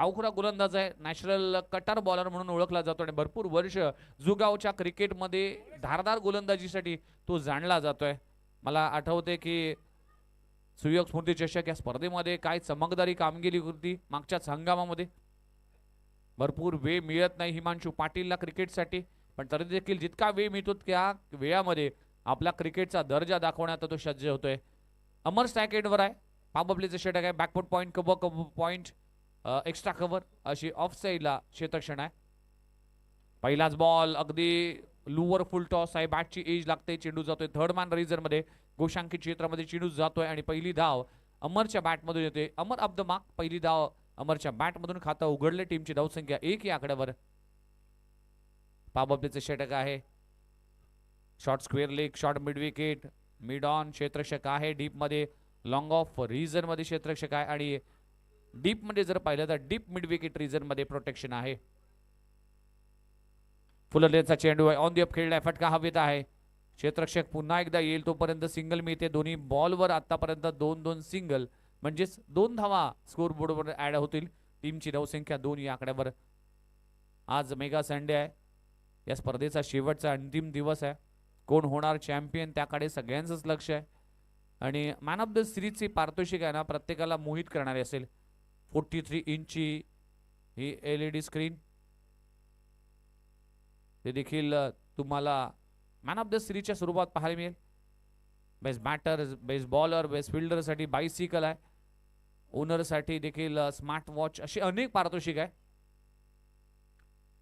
अवखुरा गोलंदाज आहे, natural cutter bowler म्हणून ओळखला जातो आणि भरपूर वर्ष जुगावच्या क्रिकेटमध्ये धारदार गोलंदाजीसाठी तो जाणला जातोय. मला आठवते की सुयोग स्मृती चषक या स्पर्धेमध्ये काय चमकदारी कामगिरी होती मागच्याच हंगामामध्ये. भरपूर वेळ मिळत नाही हिमांशू पाटीलला क्रिकेटसाठी, पण तरी देखील जितका वेळ मिळतो त्या वेळामध्ये आपला क्रिकेटचा दर्जा दाखवण्यात तो सज्ज होतोय. अमर स्टॅकेटवर आहे, पाबब्लीचं षटक आहे, back foot point, cover point, extra cover अशी ऑफ साईडला क्षेत्रक्षण आहे. पहिलाच बॉल अगदी लुवर फुल टॉस आहे, बॅटची एज लागते, चेंडू जातोय थर्ड मॅन रिझन मध्ये, गोशांकित क्षेत्रामध्ये चेंडू जातोय आणि पहिली धाव अमरच्या बॅटमधून येते. अमर ऑफ द मार्क, पहिली धाव अमरच्या बॅटमधून खातं उघडले. टीमची धावसंख्या 1 या आकड्यावर. पाबब्लीचं षटक आहे, short square leg, short mid wicket, mid on क्षेत्रक्षक आहे, डीप मध्ये लॉंग ऑफ रिझन मध्ये क्षेत्रक्षक आहे आणि डीप मध्ये जर पाहिलं तर डीप मिड विकेट रिझन मध्ये प्रोटेक्शन आहे. फुलरलेचा चेंडू आहे, ऑन दी अप खेळलाय, फटका हवेत आहे, क्षेत्रक्षक पुन्हा एकदा येईल तोपर्यंत सिंगल मिळते. दोन्ही बॉलवर आतापर्यंत 2-2 सिंगल, म्हणजेच 2 धावा स्कोर बोर्डवर ऍड होतील. टीमची धावसंख्या 2 या आकड्यावर. आज मेगा संडे आहे, या स्पर्धेचा शेवटचा अंतिम दिवस आहे. कोण होणार चॅम्पियन त्याकडे सगळ्यांचंच लक्ष आहे आणि मॅन ऑफ द सिरीजची पारितोषिक आहे ना प्रत्येकाला मोहित करणारी असेल. 43 इंची ही LED स्क्रीन, ते देखील तुम्हाला मॅन ऑफ द सिरीजच्या स्वरूपात पाहायला मिळेल. Best batter, best bowler, best फिल्डरसाठी बायसिकल आहे, ओनरसाठी देखील स्मार्ट वॉच, अशी अनेक पारितोषिक आहे.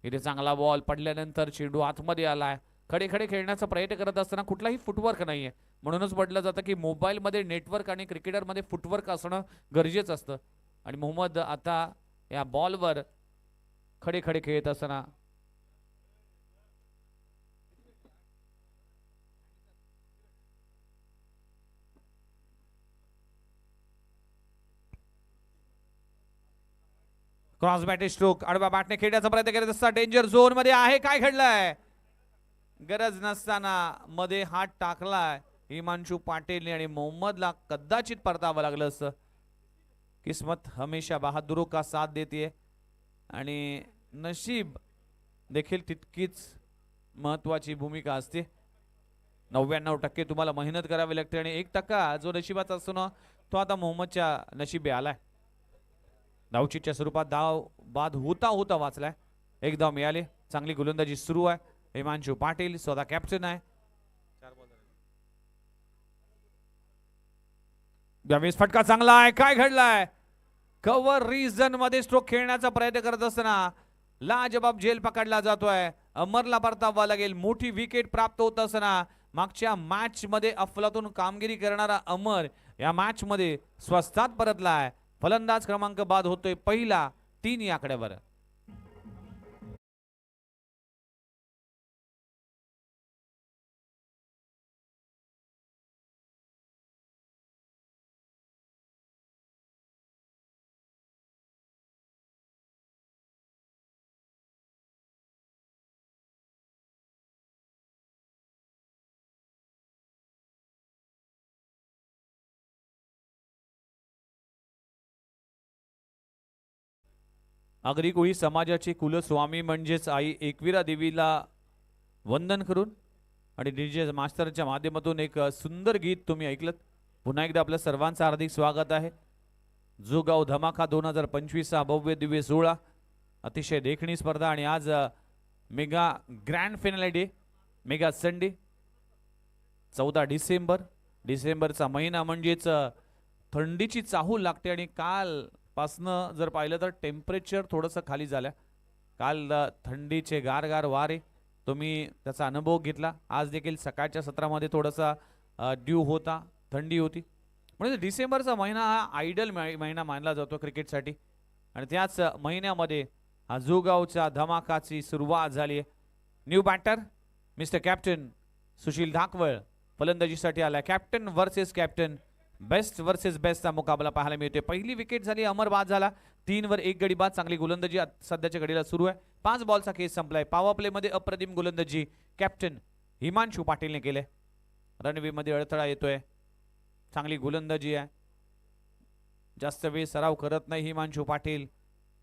इथे चांगला बॉल पडल्यानंतर चेंडू आतमध्ये आलाय, खडे खडे खेळण्याचा प्रयत्न करत असताना कुठलाही फुटवर्क नाहीये, म्हणूनच म्हटलं जातं की मोबाईलमध्ये नेटवर्क आणि क्रिकेटरमध्ये फुटवर्क असणं गरजेचं असतं. आणि मोहम्मद आता या बॉलवर खडे खडे खेळत असताना क्रॉस बॅट स्ट्रोक, आडव्या बॅटने खेळण्याचा प्रयत्न करत असता, डेंजर झोन मध्ये आहे, काय घडलंय, गरज नसताना मध्ये हात टाकलाय हिमांशू पाटीलने आणि मोहम्मदला कदाचित परतावं लागलं असतं. किस्मत हमेशा बहादुरों का साथ देते आणि नशीब देखील तितकीच महत्वाची भूमिका असते. 99% तुम्हाला मेहनत करावी लागते आणि 1% जो नशिबाचा असतो ना तो आता मोहम्मदच्या नशिबी आलाय. धावचीच्या स्वरूपात धाव बाद होता होता वाचलाय, एक धाव मिळाली. चांगली गोलंदाजी सुरू आहे, हिमांशू पाटील स्वतः कॅप्टन आहे. यावेळेस फटका चांगला आहे, काय घडलाय, कव्हर रिजन मध्ये स्ट्रोक खेळण्याचा प्रयत्न करत असताना लाजबाब झेल पकडला जातोय. अमरला परतावा लागेल, मोठी विकेट प्राप्त होत असताना मागच्या मॅच मध्ये अफलातून कामगिरी करणारा अमर या मॅच मध्ये स्वस्तात परतलाय. फलंदाज क्रमांक बाद होतोय पहिला 3 या आकड्यावर. आगरी कोळी समाजाचे कुलस्वामी म्हणजेच आई एकविरा देवीला वंदन करून आणि डीजे मास्टरच्या माध्यमातून एक सुंदर गीत तुम्ही ऐकलत. पुन्हा एकदा आपल्या सर्वांचं हार्दिक स्वागत आहे. जोगाव धमाका 2025 हा भव्य दिव्य सोहळा, अतिशय देखणी स्पर्धा आणि आज mega grand final day, mega Sunday 14 December. डिसेंबरचा महिना म्हणजेच थंडीची चाहूल लागते आणि काल पासनं जर पाहिलं तर टेम्परेचर थोडंसं खाली झालं. काल थंडीचे गारगार वारे तुम्ही त्याचा अनुभव घेतला. आज देखील सकाळच्या सत्रामध्ये थोडासा ड्यू होता, थंडी होती. म्हणजे डिसेंबरचा महिना हा आयडल महिना मानला जातो क्रिकेटसाठी आणि त्याच महिन्यामध्ये हा जोगावच्या धमाकाची सुरुवात झाली आहे. New batter mister captain Sushil Dhakwal फलंदाजीसाठी आला. Captain versus captain, best versus बेस्टचा मुकाबला पाहायला मिळतोय. पहिली विकेट झाली, अमर बाद झाला, 3 वर 1 गडी बाद. चांगली गोलंदाजी सध्याच्या घडीला सुरू आहे. 5 बॉलचा खेळ संपलाय. पॉवर प्ले मध्ये अप्रतिम गोलंदाजी कॅप्टन हिमांशू पाटीलने केले. रणवे मध्ये अडथळा येतोय, चांगली गोलंदाजी आहे, जास्त वेळ सराव करत नाही हिमांशू पाटील.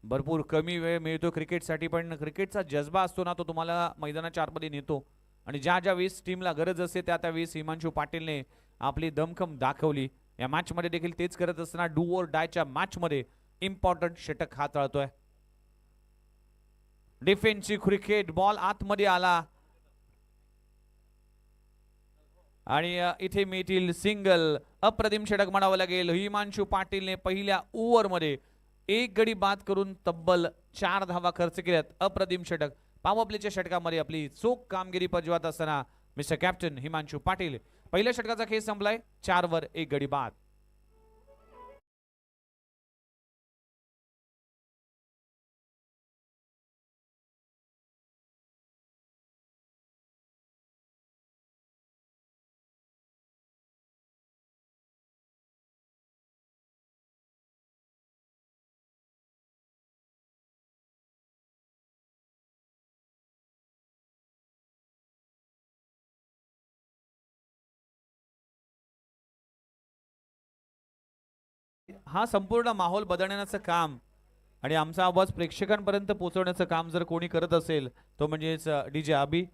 भरपूर कमी वेळ मिळतो क्रिकेटसाठी, पण क्रिकेटचा जज्बा असतो ना, तो तुम्हाला मैदानाच्या आतमध्ये नेतो. आणि ज्या ज्या वेळेस टीमला गरज असते त्या त्या वेळेस हिमांशू पाटीलने आपली दमखम दाखवली. या मॅचमध्ये देखील तेच करत असताना डू ओर डायच्या मॅचमध्ये इम्पॉर्टंट षटक हाताळतोय. डिफेन्सिव्ह क्रिकेट, बॉल आतमध्ये आला आणि इथे मिळतील सिंगल. अप्रतिम षटक म्हणावं लागेल. हिमांशू पाटीलने पहिल्या ओव्हरमध्ये एक गडी बाद करून तब्बल 4 धावा खर्च केल्यात. अप्रतिम षटक. पॉवर प्लेच्या षटकामध्ये आपली चोख कामगिरी बजावत असताना मिस्टर कॅप्टन हिमांशू पाटील. पहिल्या षटकाचा खेळ संपलाय. 4 वर 1 गडी बाद. हा संपूर्ण माहोल बदलण्याचं काम आणि आमचा आवाज प्रेक्षकांपर्यंत पोहोचवण्याचं काम जर कोणी करत असेल तो म्हणजेच डीजे अभी.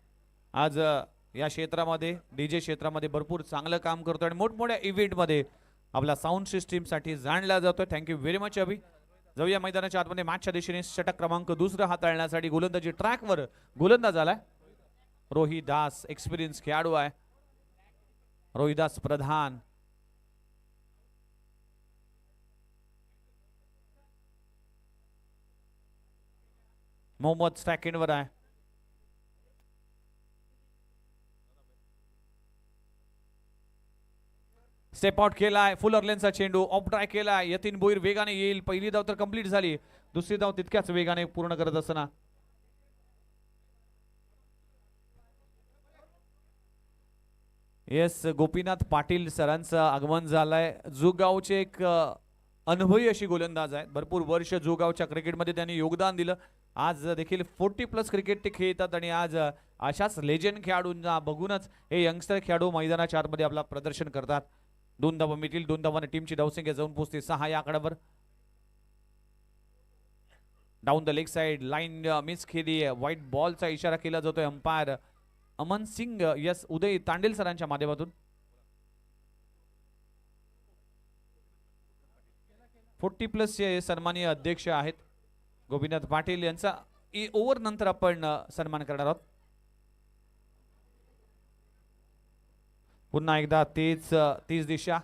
आज या क्षेत्रामध्ये डीजे क्षेत्रामध्ये भरपूर चांगलं काम करतो आणि मोठमोठ्या इव्हेंटमध्ये आपला साऊंड सिस्टीमसाठी जाणला जातोय. थँक्यू व्हेरी मच अभी. जाऊया मैदानाच्या आतमध्ये. मॅचच्या दिशेने षटक क्रमांक 2 हाताळण्यासाठी गोलंदाजी ट्रॅकवर गोलंदाज आलाय रोहिदास. एक्सपिरियन्स खेळाडू आहे रोहिदास प्रधान. मोहम्मद सेकंडवर आहे. स्टेप आउट केलाय. फुलर लेनचा चेंडू ऑफ ड्राय केलाय. यतीन भोईर वेगाने येईल. पहिली धाव तर कंप्लीट झाली. दुसरी धाव तितक्याच वेगाने पूर्ण करत असताना येस गोपीनाथ पाटील सरांचं आगमन झालंय. जुगावचे एक अनुभवी अशी गोलंदाज आहेत. भरपूर वर्ष जुगावच्या क्रिकेटमध्ये त्यांनी योगदान दिलं. आज देखील 40+ क्रिकेट ते खेळतात आणि आज अशाच लेजंड खेळाडूंना बघूनच हे यंगस्टर खेळाडू मैदानाच्या आतमध्ये आपला प्रदर्शन करतात. 2 धावा मिळतील. 2 धावाने टीमची धावसंख्या जाऊन पोहोचते 6 या आकड्यावर. Down the leg side line miss केली. व्हाईट बॉलचा इशारा केला जातोय अंपायर अमन सिंग यस उदय तांडेल सरांच्या माध्यमातून. 40+ चे सन्माननीय अध्यक्ष आहेत गोपीनाथ पाटील यांचा ओव्हर नंतर आपण सन्मान करणार आहोत. पुन्हा एकदा तीच दिशा.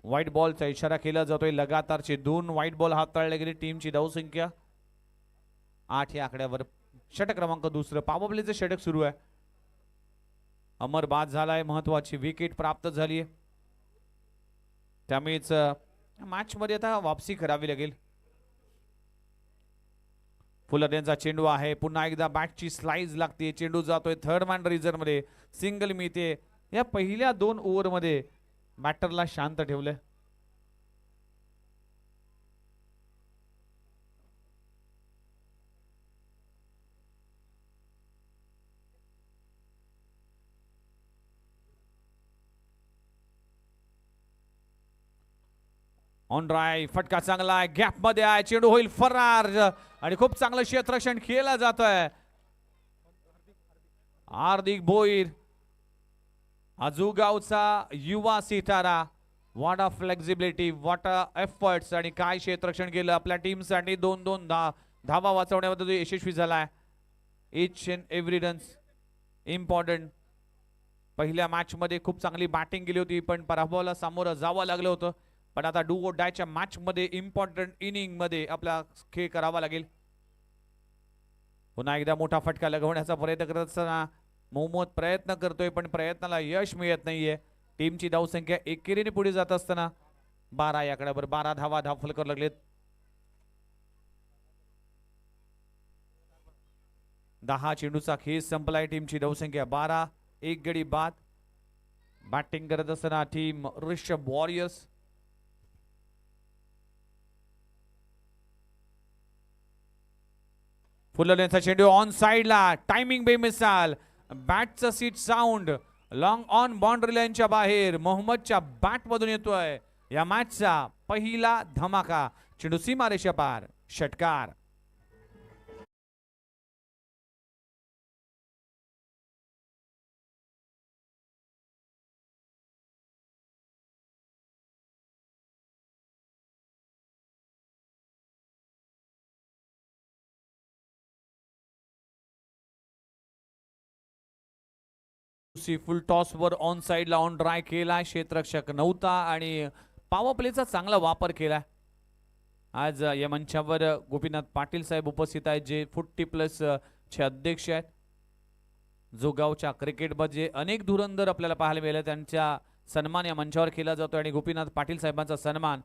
व्हाईट बॉलचा इशारा केला जातोय. लगातारचे 2 व्हाईट बॉल हाताळले गेले. टीमची धावसंख्या 8 या आकड्यावर. षटक क्रमांक 2 पॉवर प्लेचं षटक सुरू आहे. अमर बाद झालाय. महत्वाची विकेट प्राप्त झाली आहे. त्यामुळेच मॅच मध्ये आता वापसी करावी लागेल. फुलर यांचा चेंडू आहे. पुन्हा एकदा बॅटची स्लाइस लागते. चेंडू जातोय थर्ड मॅन रिझर्व मध्ये. सिंगल मिळते. या पहिल्या 2 ओव्हर मध्ये बॅटरला शांत ठेवलंय. ऑन ड्राय फटका चांगला आहे. गॅप मध्ये आहे. चेंडू होईल फरार आणि खूप चांगलं क्षेत्ररक्षण केलं जातोय. हार्दिक भोईर आजूगावचा युवा सितारा. What a flexibility, what a efforts आणि काय क्षेत्ररक्षण केलं आपल्या टीमसाठी. 2-2 धावा वाचवण्यामध्ये यशस्वी झालाय. Each and every runs important. पहिल्या मॅच मध्ये खूप चांगली बॅटिंग केली होती पण पराभवाला सामोरं जावं लागलं होतं. पण आता डू और डायच्या मॅच मध्ये इम्पॉर्टंट इनिंग मध्ये आपला खेळ करावा लागेल. पुन्हा एकदा मोठा फटका लगवण्याचा प्रयत्न करत असताना मोहम्मद प्रयत्न करतोय पण प्रयत्नाला यश मिळत नाहीये. टीमची धावसंख्या एकेरीने पुढे जात असताना 12 या आकड्यावर 12 धावा फलकावर लागलेत. 10 चेंडूचा खेळ संपलाय. टीमची धावसंख्या 12. 1 गडी बाद. बॅटिंग करत असताना टीम ऋषभ वॉरियर्स. फुलरचा चेंडू ऑन साइडला. टायमिंग बेमिसाल. बॅटचा sweet sound long on boundary लाईनच्या बाहेर मोहम्मदच्या बॅट मधून येतोय. या मॅचचा पहिला धमाका. चेंडू सीमारेषा पार, षटकार. फुल टॉस वर ऑन साइड ला ऑन ड्राय केला, क्षेत्ररक्षक नव्हता आणि पॉवर प्लेचा चांगला वापर केला. आज या मंचावर गोपीनाथ पाटील साहेब उपस्थित आहेत, जे 40+ चे अध्यक्ष आहेत. जोगावच्या क्रिकेटमध्ये अनेक धुरंधर आपल्याला पाहायला मिळाले, त्यांचा सन्मान या मंचावर केला जातो आणि गोपीनाथ पाटील साहेबांचा सन्मान,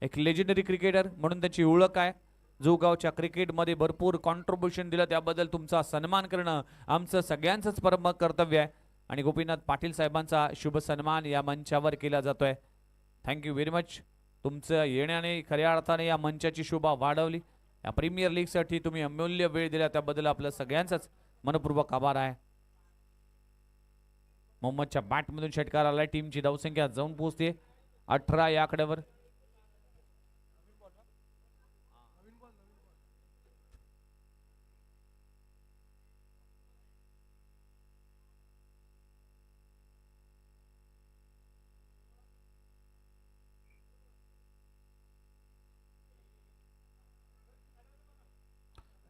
एक लेजेंडरी क्रिकेटर म्हणून त्याची ओळख आहे. जोगावच्या क्रिकेटमध्ये भरपूर कॉन्ट्रीब्युशन दिलं, त्याबद्दल तुमचा सन्मान करणं आमचं सगळ्यांचंच परम कर्तव्य आहे आणि गोपीनाथ पाटील साहेबांचा शुभ सन्मान या मंचावर केला जातोय. Thank you very much. तुमचं येण्याने खऱ्या अर्थाने या मंचाची शोभा वाढवली. या प्रीमियर लीगसाठी तुम्ही अमूल्य वेळ दिला, त्याबद्दल आपलं सगळ्यांचाच मनपूर्वक आभार आहे. मोहम्मदच्या बॅटमधून षटकार आलाय. टीमची धावसंख्या जाऊन पोहोचते 18 या आकड्यावर.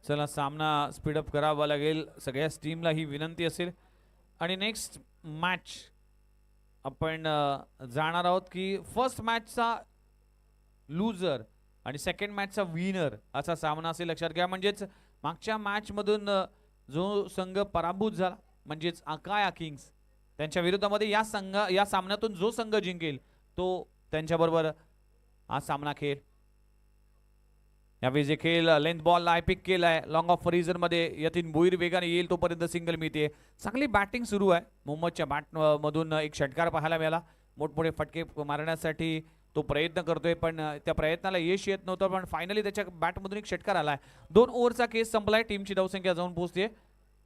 चला, सामना स्पीडअप करावा लागेल, सगळ्याच टीमला ही विनंती असेल. आणि नेक्स्ट मॅच आपण जाणार आहोत की फर्स्ट मॅचचा लूजर आणि सेकंड मॅचचा विनर असा सामना असेल. लक्षात घ्या, म्हणजेच मागच्या मॅचमधून जो संघ पराभूत झाला म्हणजेच अकाया किंग्स, त्यांच्या विरोधामध्ये या सामन्यातून जो संघ जिंकेल तो त्यांच्याबरोबर हा सामना खेळ. यावेळी जे खेळ लेंथ बॉल ला पिक केलाय, लॉंग ऑफ रिझन मध्ये यतीन भोईर वेगाने येईल तोपर्यंत सिंगल मिळते. चांगली बॅटिंग सुरू आहे. मोहम्मदच्या बॅट मधून एक षटकार पाहायला मिळाला. मोठमोठे फटके मारण्यासाठी तो प्रयत्न करतोय, पण त्या प्रयत्नाला यश येत नव्हतं, पण फायनली त्याच्या बॅटमधून एक षटकार आलाय. 2 ओव्हरचा केस संपलाय. टीमची धावसंख्या जाऊन पोहोचते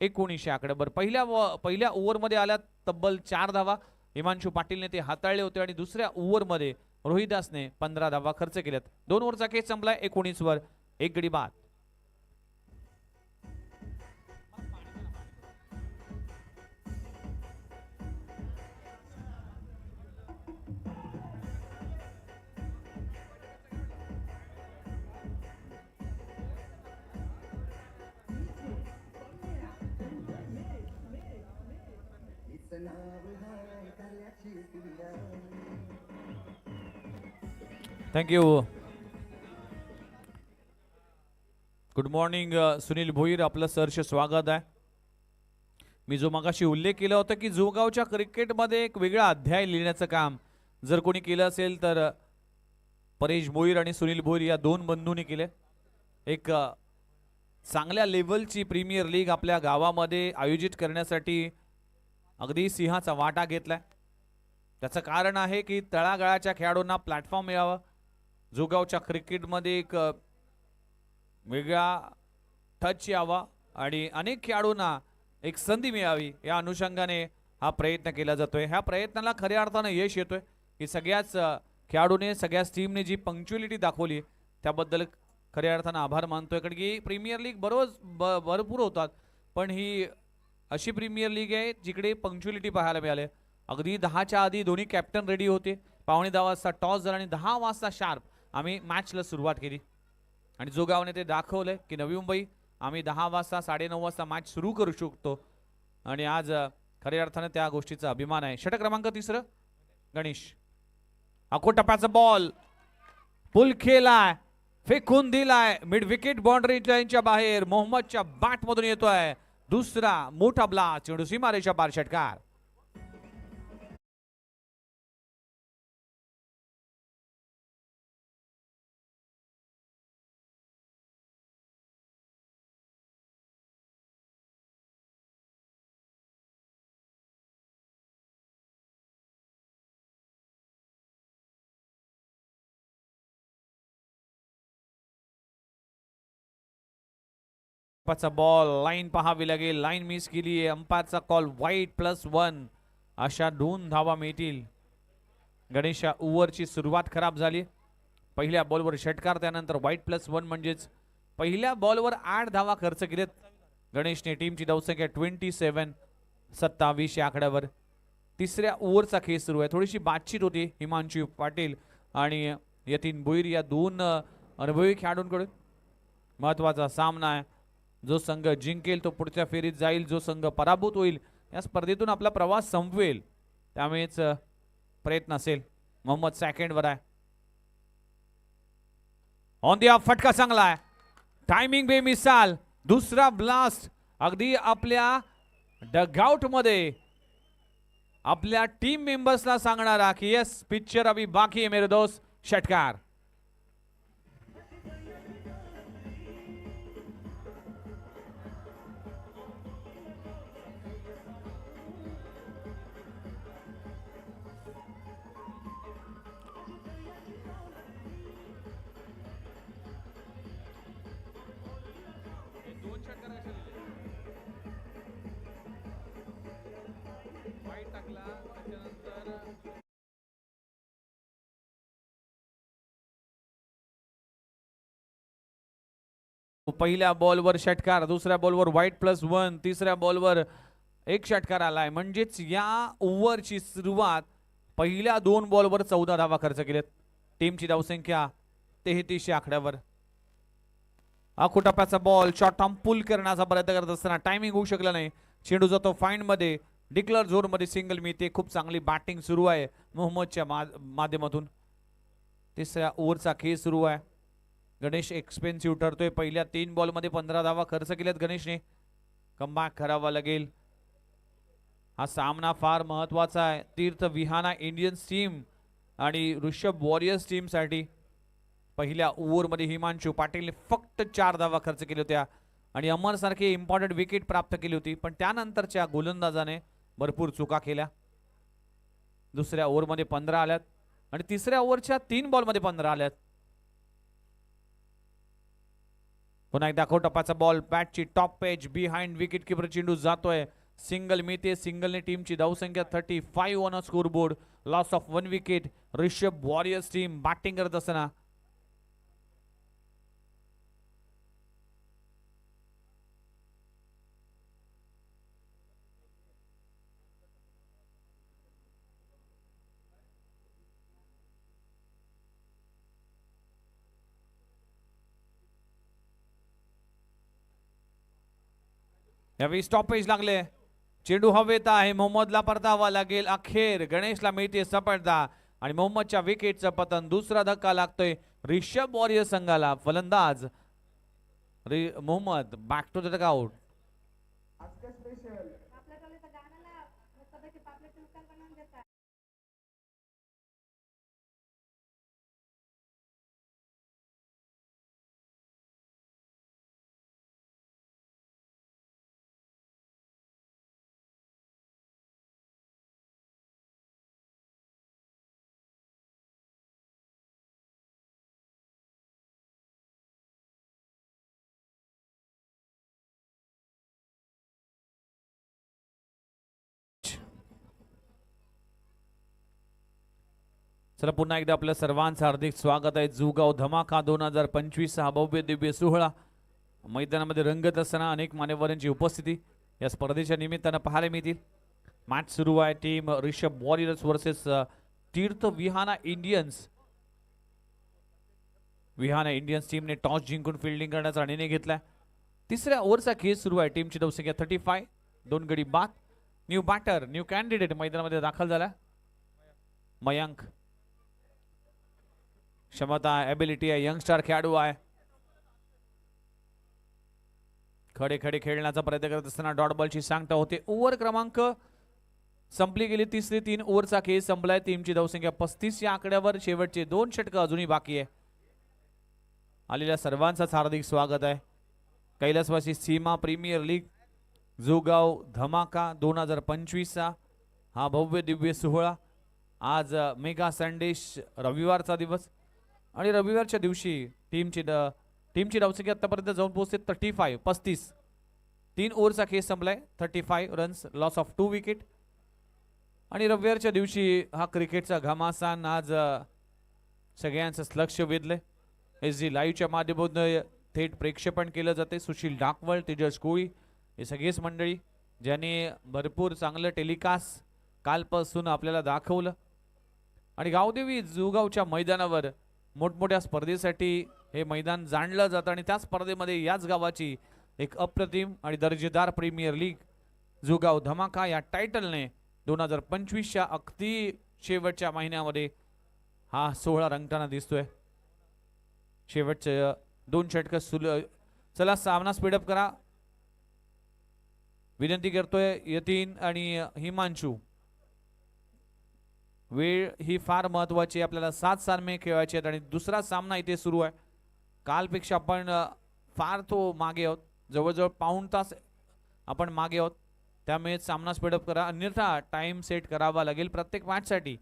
19 आकड्यावर. पहिल्या ओव्हरमध्ये आल्या तब्बल 4 धावा हिमांशु पाटीलने ते हाताळले होते आणि दुसऱ्या ओव्हरमध्ये रोहिदासने 15 धावा खर्च केल्यात. 2 ओव्हरचा केस संपलाय 19 वर 1 गडी बाद. Thank you. Good morning Sunil Bhoir, आपलं सहर्ष स्वागत आहे. मी जो मगाशी उल्लेख केला होता की जोगावच्या क्रिकेटमध्ये एक वेगळा अध्याय लिहिण्याचं काम जर कोणी केलं असेल तर परेश भोईर आणि सुनील भोईर या 2 बंधूंनी केले. एक चांगल्या लेवलची प्रीमियर लीग आपल्या गावामध्ये आयोजित करण्यासाठी अगदी सिंहाचा वाटा घेतलाय. त्याचं कारण आहे की तळागाळाच्या खेळाडूंना प्लॅटफॉर्म मिळावा, जोगावच्या क्रिकेटमध्ये एक वेगळा टच यावा आणि अनेक खेळाडूंना एक संधी मिळावी, या अनुषंगाने हा प्रयत्न केला जातोय. ह्या प्रयत्नाला खऱ्या अर्थाने यश येतोय की सगळ्याच खेळाडूने सगळ्याच टीमने जी पंक्च्युअलिटी दाखवली त्याबद्दल खऱ्या अर्थाने आभार मानतोय. कारण की प्रीमियर लीग भरपूर होतात, पण ही अशी प्रीमियर लीग आहे जिकडे पंक्च्युअलिटी पाहायला मिळाले. अगदी 10च्या आधी दोन्ही कॅप्टन रेडी होते. 9:15 वाजता टॉस झाला आणि 10 वाजता शार्प आम्ही मॅचला सुरुवात केली आणि जोगावने ते दाखवलंय की नवी मुंबई आम्ही 10 वाजता 9:30 वाजता मॅच सुरू करू शकतो आणि आज खऱ्या अर्थाने त्या गोष्टीचा अभिमान आहे. षटक क्रमांक 3 गणेश. आखो टप्प्याचा बॉल पुल केलाय, फेकून दिलाय, मिड विकेट बाउंड्री लाईनच्या बाहेर. मोहम्मदच्या बॅट मधून येतोय दुसरा मोठा ब्लास्ट. चेंडू सीमारेषा पार, षटकार. बॉल लाईन पाहावी लागेल, लाईन मिस केली आहे. अंपायरचा कॉल वाईट +1 अशा 2 धावा मिळतील. गणेशच्या ओव्हरची सुरुवात खराब झाली. पहिल्या बॉलवर षटकार, त्यानंतर वाईट +1 म्हणजेच पहिल्या बॉलवर 8 धावा खर्च केलेत गणेशने. टीमची धावसंख्या 27 या आकड्यावर. तिसऱ्या ओव्हरचा खेळ सुरू आहे. थोडीशी बातचीत होती हिमांशू पाटील आणि यतीन भोईर या दोन अनुभवी खेळाडूंकडून. महत्वाचा सामना आहे. जो संघ जिंकेल तो पुढच्या फेरीत जाईल, जो संघ पराभूत होईल या स्पर्धेतून आपला प्रवास संपवेल. त्यामुळेच प्रयत्न असेल. मोहम्मद सेकंडवर आहे. ऑन द ऑफ फटका चांगला आहे. टायमिंग बेमिसाल. दुसरा ब्लास्ट अगदी आपल्या डगआउट मध्ये आपल्या टीम मेंबर्सला सांगणारा की यस पिक्चर अभी बाकी है मेरे दोस्त. षटकार. पहिल्या बॉलवर षटकार, दुसऱ्या बॉलवर वाईट +1, तिसऱ्या बॉलवर एक षटकार आलाय. म्हणजेच या ओव्हरची सुरुवात पहिल्या 2 बॉलवर 14 धावा खर्च केलेत. टीमची धावसंख्या 33 या आकड्यावर. आखुटप्प्याचा बॉल शॉर्ट टर्म पुल करण्याचा प्रयत्न करत असताना टायमिंग होऊ शकला नाही. चेंडू जातो फाइंड मध्ये. डिक्लेअर झोन मध्ये सिंगल मिळते. खूप चांगली बॅटिंग सुरू आहे मोहम्मदच्या माध्यमातून. तिसऱ्या ओव्हरचा खेळ सुरू आहे. गणेश एक्सपेन्सिव्ह ठरतोय. पहिल्या 3 बॉलमध्ये 15 धावा खर्च केल्यात गणेशने. कमबॅक करावा लागेल. हा सामना फार महत्वाचा आहे तीर्थ विहाना इंडियन्स टीम आणि ऋषभ वॉरियर्स टीम साठी. पहिल्या ओव्हरमध्ये हिमांशू पाटीलने फक्त 4 धावा खर्च केल्या होत्या आणि अमर सारखे इम्पॉर्टंट विकेट प्राप्त केली होती. पण त्यानंतरच्या गोलंदाजाने भरपूर चुका केल्या. दुसऱ्या ओव्हरमध्ये 15 आल्यात आणि तिसऱ्या ओव्हरच्या 3 बॉलमध्ये 15 आल्यात. पुन्हा एकदा आखुटप्प्याचा बॉल बॅटची top edge behind wicketkeeper. चेंडू जातोय. सिंगल मिळते. सिंगलने टीमची धावसंख्या 35 on a scoreboard. Loss of 1 wicket. Rishabh Warriors team batting करत असताना यावेळी स्टॉपेज लागले. चेंडू हवेत आहे. मोहम्मदला परतावा लागेल. अखेर गणेशला मिळते सफलता आणि मोहम्मदच्या विकेटचं पतन. दुसरा धक्का लागतोय ऋषभ वॉरियर संघाला. फलंदाज Mohammed back to the dugout. चला पुन्हा एकदा आपल्या सर्वांचं हार्दिक स्वागत आहे. जुगाव धमाका 2025 हा भव्य दिव्य सोहळा मैदानामध्ये रंगत असताना अनेक मान्यवरांची उपस्थिती या स्पर्धेच्या निमित्तानं पाहायला मिळतील. मॅच सुरू आहे. टीम ऋषभ वॉरियर्स वर्सेस तीर्थ विहाना इंडियन्स. विहाना इंडियन्स टीमने टॉस जिंकून फिल्डिंग करण्याचा निर्णय घेतलाय. तिसऱ्या ओव्हरचा खेळ सुरू आहे. टीमची धावसंख्या 35. 2 गडी बाद. न्यू बॅटर न्यू कॅन्डिडेट मैदानामध्ये दाखल झाला. मयांक. क्षमता एबिलिटी आहे. यंगस्टर खेळाडू आहे. खडे खडे खेळण्याचा प्रयत्न करत असताना डॉट बॉलची सांगता होते. ओव्हर क्रमांक संपली गेली. तिसरी 3 ओव्हरचा खेळ संपलाय. टीमची धावसंख्या 35 या आकड्यावर. शेवटचे 2 षटक अजूनही बाकी आहे. आलेल्या सर्वांचंच हार्दिक स्वागत आहे. कैलासवासी सीमा प्रीमियर लीग जोगाव धमाका 2025 हा भव्य दिव्य सोहळा. आज मेगा संडेश रविवारचा दिवस आणि रविवारच्या दिवशी टीमची धावसंख्या आतापर्यंत जाऊन पोहोचते 35. 3 ओव्हरचा खेळ संपलाय. 35 रन्स. Loss of 2 wicket. आणि रविवारच्या दिवशी हा क्रिकेटचा घमासान आज सगळ्यांचंच लक्ष वेधलंय. SG लाईव्हच्या माध्यमातून थेट प्रेक्षेपण केलं जाते. सुशील डाकवळ, तेजस कोळी हे सगळेच मंडळी ज्यांनी भरपूर चांगलं टेलिकास्ट कालपासून आपल्याला दाखवलं. आणि गावदेवी जुगावच्या मैदानावर मोठमोठ्या स्पर्धेसाठी हे मैदान जाणलं जातं आणि त्या स्पर्धेमध्ये याच गावाची एक अप्रतिम आणि दर्जेदार प्रीमियर लीग जुगाव धमाका या टायटलने 2025च्या अगदी शेवटच्या महिन्यामध्ये हा सोहळा रंगताना दिसतोय. शेवटचे 2 षटकं चला सामना स्पीडअप करा विनंती करतोय. यतीन आणि हिमांशू, वेळ ही फार महत्वाची. आपल्याला 7 सामने खेळायचे आहेत आणि दुसरा सामना इथे सुरू आहे. कालपेक्षा आपण फार तो मागे आहोत, जवळजवळ पाऊण तास आपण मागे आहोत. त्यामुळे सामना स्पीडअप करा, अन्यथा टाइम सेट करावा लागेल प्रत्येक मॅचसाठी.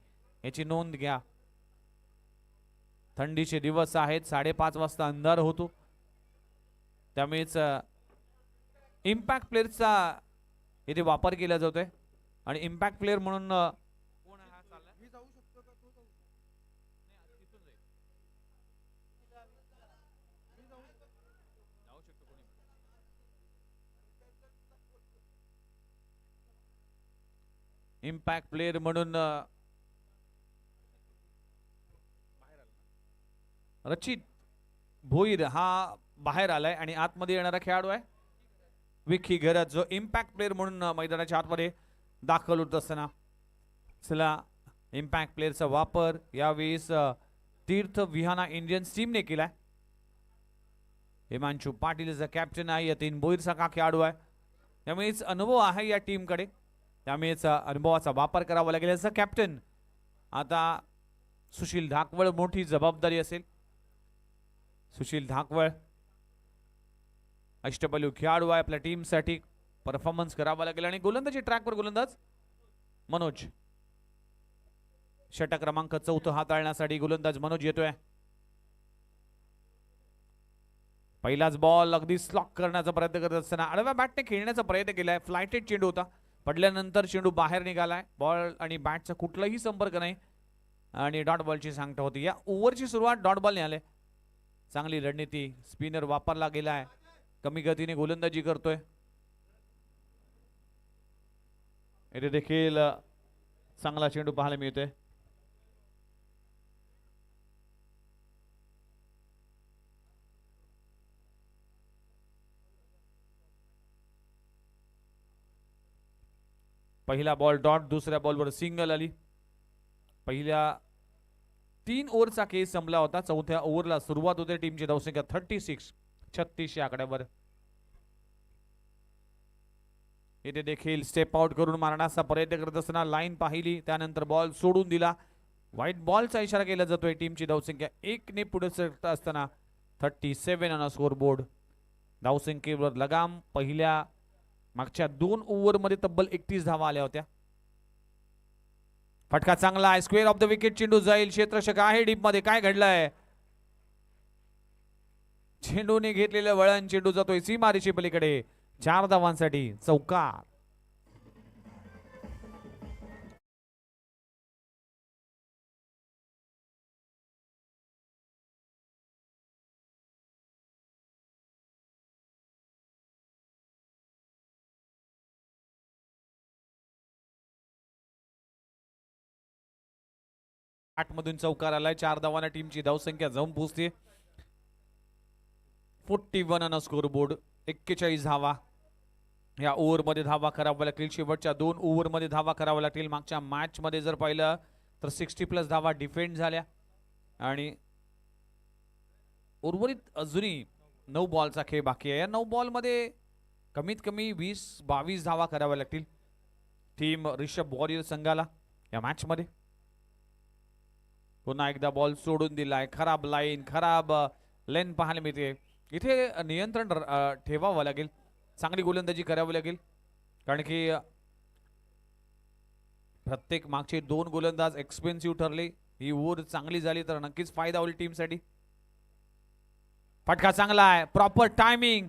याची नोंद घ्या. थंडीचे दिवस आहेत, 5:30 वाजता अंधार होतो. त्यामुळेच इम्पॅक्ट प्लेअरचा इथे वापर केला जातोय आणि इम्पॅक्ट प्लेअर म्हणून इम्पॅक्ट प्लेअर म्हणून रचित भोईर हा बाहेर आलाय आणि आतमध्ये येणारा खेळाडू आहे विकी घरत, जो इम्पॅक्ट प्लेअर म्हणून मैदानाच्या आतमध्ये दाखल होत असताना. चला, इम्पॅक्ट प्लेअरचा वापर यावेळेस तीर्थ विहाना इंडियन्स टीमने केलाय. हिमांशू पाटील इज कॅप्टन आहे. यतीन भोईरचा का खेळाडू आहे, त्यामुळेच अनुभव आहे या टीमकडे. त्यामुळेच अनुभवाचा वापर करावा लागेल. याचा कॅप्टन आता सुशील धाकवळ, मोठी जबाबदारी असेल. सुशील धाकवळ अष्टपैलू खेळाडू आहे. आपल्या टीमसाठी परफॉर्मन्स करावा लागेल. आणि गोलंदाजी ट्रॅकवर गोलंदाज मनोज, षटक क्रमांक 4 हाताळण्यासाठी गोलंदाज मनोज येतोय. पहिलाच बॉल अगदी स्लॉक करण्याचा प्रयत्न करत असताना आडव्या बॅटने खेळण्याचा प्रयत्न केलाय. फ्लायटेड चेंडू होता, पडल्यानंतर चेंडू बाहेर निघालाय. बॉल आणि बॅटचा कुठलाही संपर्क नाही आणि डॉट बॉलची सांगता होती. या ओव्हरची सुरुवात डॉट बॉलने आले. चांगली रणनीती, स्पिनर वापरला गेलाय. कमी गतीने गोलंदाजी करतोय. इथे देखील चांगला चेंडू पाहायला मिळतोय. पहिला बॉल डॉट, दुसऱ्या बॉलवर सिंगल आली. पहिल्या 3 ओव्हरचा केस संपला होता. चौथ्या ओव्हरला सुरुवात होते. टीमची धावसंख्या 36 या आकड्यावर. इथे देखील स्टेप आउट करून मारण्याचा प्रयत्न करत असताना लाईन पाहिली, त्यानंतर बॉल सोडून दिला. व्हाईट बॉलचा इशारा केला जातोय. टीमची धावसंख्या 1 ने पुढे सरकत असताना 37 ऑन स्कोर बोर्ड. धावसंख्येवर लगाम. पहिल्या मागच्या 2 ओव्हर मध्ये तब्बल 31 धावा आल्या होत्या. फटका चांगला आहे. स्क्वेअर ऑफ द विकेट चेंडू जाईल. क्षेत्ररक्षक आहे डीप मध्ये. काय घडलंय? चेंडूने घेतलेलं वळण, चेंडू जातोय सीमारेषे पलीकडे. 4 धावांसाठी चौकार. मधून चौकार आलाय. 4 धावांना टीमची धावसंख्या जाऊन पोहोचते 41 ऑन स्कोर बोर्ड. 41 धावा या ओव्हर मध्ये धावा करावा लागतील. शेवटच्या 2 ओव्हर मध्ये धावा करावा लागतील. मागच्या मॅच मध्ये जर पाहिलं तर 60+ धावा डिफेंड झाल्या आणि उर्वरित अजूनही 9 बॉलचा खेळ बाकी आहे. या 9 बॉल मध्ये कमीत कमी 20-22 धावा कराव्या लागतील टीम ऋषभ वॉरियर संघाला या मॅच मध्ये. पुन्हा एकदा बॉल सोडून दिलाय. खराब लाईन, खराब लेन पाहायला मिळते. इथे नियंत्रण ठेवावं लागेल. चांगली गोलंदाजी करावी लागेल, कारण की प्रत्येक मागचे 2 गोलंदाज एक्सपेन्सिव्ह ठरले. ही ओव्हर चांगली झाली तर नक्कीच फायदा होईल टीमसाठी. फटका चांगला आहे. प्रॉपर टायमिंग,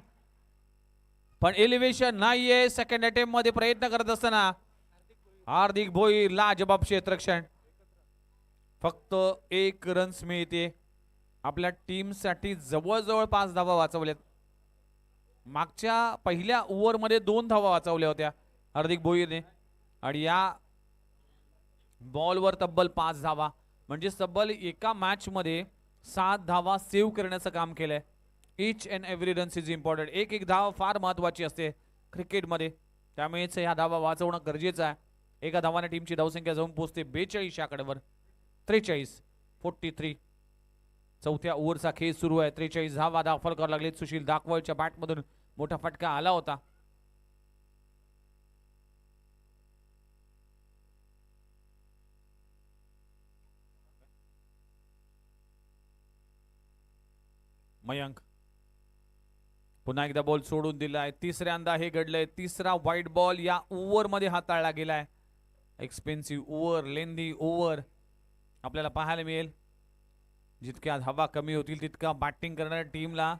पण एलिव्हेशन नाहीये. सेकंड अटेम्प्ट मध्ये प्रयत्न करत असताना हार्दिक भोईर लाजबाब क्षेत्ररक्षण. फक्त 1 रन्स मिळते आपल्या टीमसाठी. जवळजवळ 5 धावा वाचवल्यात. मागच्या पहिल्या ओव्हरमध्ये 2 धावा वाचवल्या होत्या हार्दिक भोईरने आणि या बॉलवर तब्बल 5 धावा, म्हणजे तब्बल एका मॅच मध्ये 7 धावा सेव्ह करण्याचं काम केलंय. Each and every runs is important. एक धाव फार महत्वाची असते क्रिकेटमध्ये, त्यामुळेच ह्या धावा वाचवणं गरजेचं आहे. एका धावाने टीमची धावसंख्या जाऊन पोहोचते 42 आकड्यावर. 43 चौथ्या ओव्हरचा खेळ सुरू आहे. 43 धावा दाखल करायला लागले. सुशील दाखवळच्या बॅटमधून मोठा फटका आला होता. मयंक पुन्हा एकदा बॉल सोडून दिलाय. तिसऱ्यांदा हे घडलंय. तिसरा व्हाईट बॉल या ओव्हर मध्ये हाताळला गेलाय. एक्सपेन्सिव्ह ओव्हर, लेंदी ओव्हर आपल्याला पाहायला मिळेल. जितक्या धावा कमी होतील तितका बॅटिंग करणाऱ्या टीमला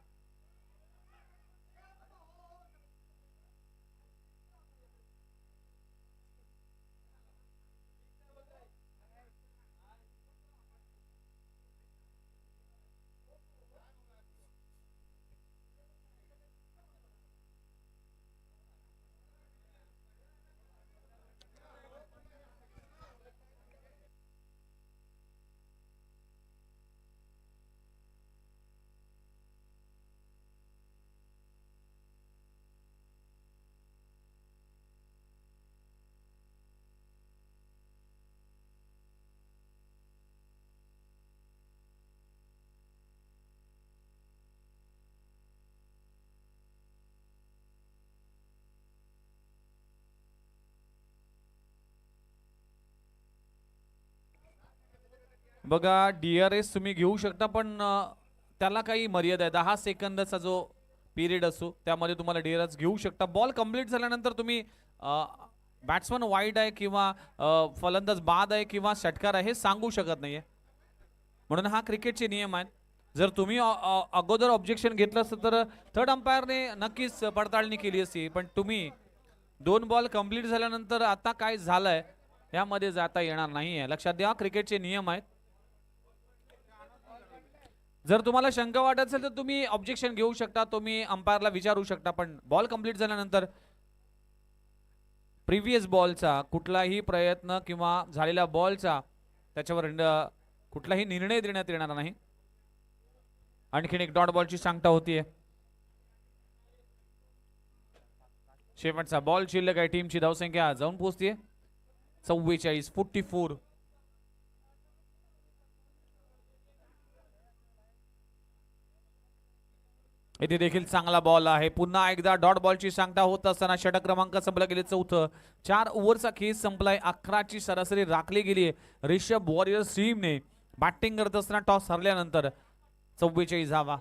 बघा DRS तुम्ही घेऊ शकता, पण त्याला काही मर्यादा आहे. 10 सेकंदाचा जो पिरियड असतो त्यामध्ये तुम्हाला DRS घेऊ शकता. बॉल कंप्लीट झाल्यानंतर तुम्ही बॅट्समन वाईड आहे किंवा फलंदाज बाद आहे किंवा षटकार आहे हे सांगू शकत नाहीये. म्हणून हा क्रिकेटचे नियम आहेत. जर तुम्ही अगोदर ऑब्जेक्शन घेतलं असतं तर थर्ड अंपायरने नक्कीच पडताळणी केली असती, पण तुम्ही 2 बॉल कंप्लीट झाल्यानंतर आता काय झालंय यामध्ये जाता येणार नाहीये. लक्षात द्या, क्रिकेटचे नियम आहेत. जर तुम्हाला शंका वाटत असेल तर तुम्ही ऑब्जेक्शन घेऊ शकता, तुम्ही अंपायरला विचारू शकता, पण बॉल कंप्लीट झाल्यानंतर प्रिव्हियस बॉलचा कुठलाही प्रयत्न किंवा झालेल्या बॉलचा त्याच्यावर कुठलाही निर्णय देण्यात येणार नाही. आणखीन एक डॉट बॉलची सांगता होतीये. शेवटचा बॉल शिल्लक आहे. टीमची धावसंख्या जाऊन पोहोचतीये 44. इथे देखील चांगला बॉल आहे. पुन्हा एकदा डॉट बॉलची सांगता होत असताना षटक क्रमांक संपला गेले 4. 4 ओव्हरचा खेळ संपलाय. 11ची सरासरी राखली गेली आहे. ऋषभ वॉरियर्स टीमने बॅटिंग करत असताना टॉस हरल्यानंतर 44 धावा.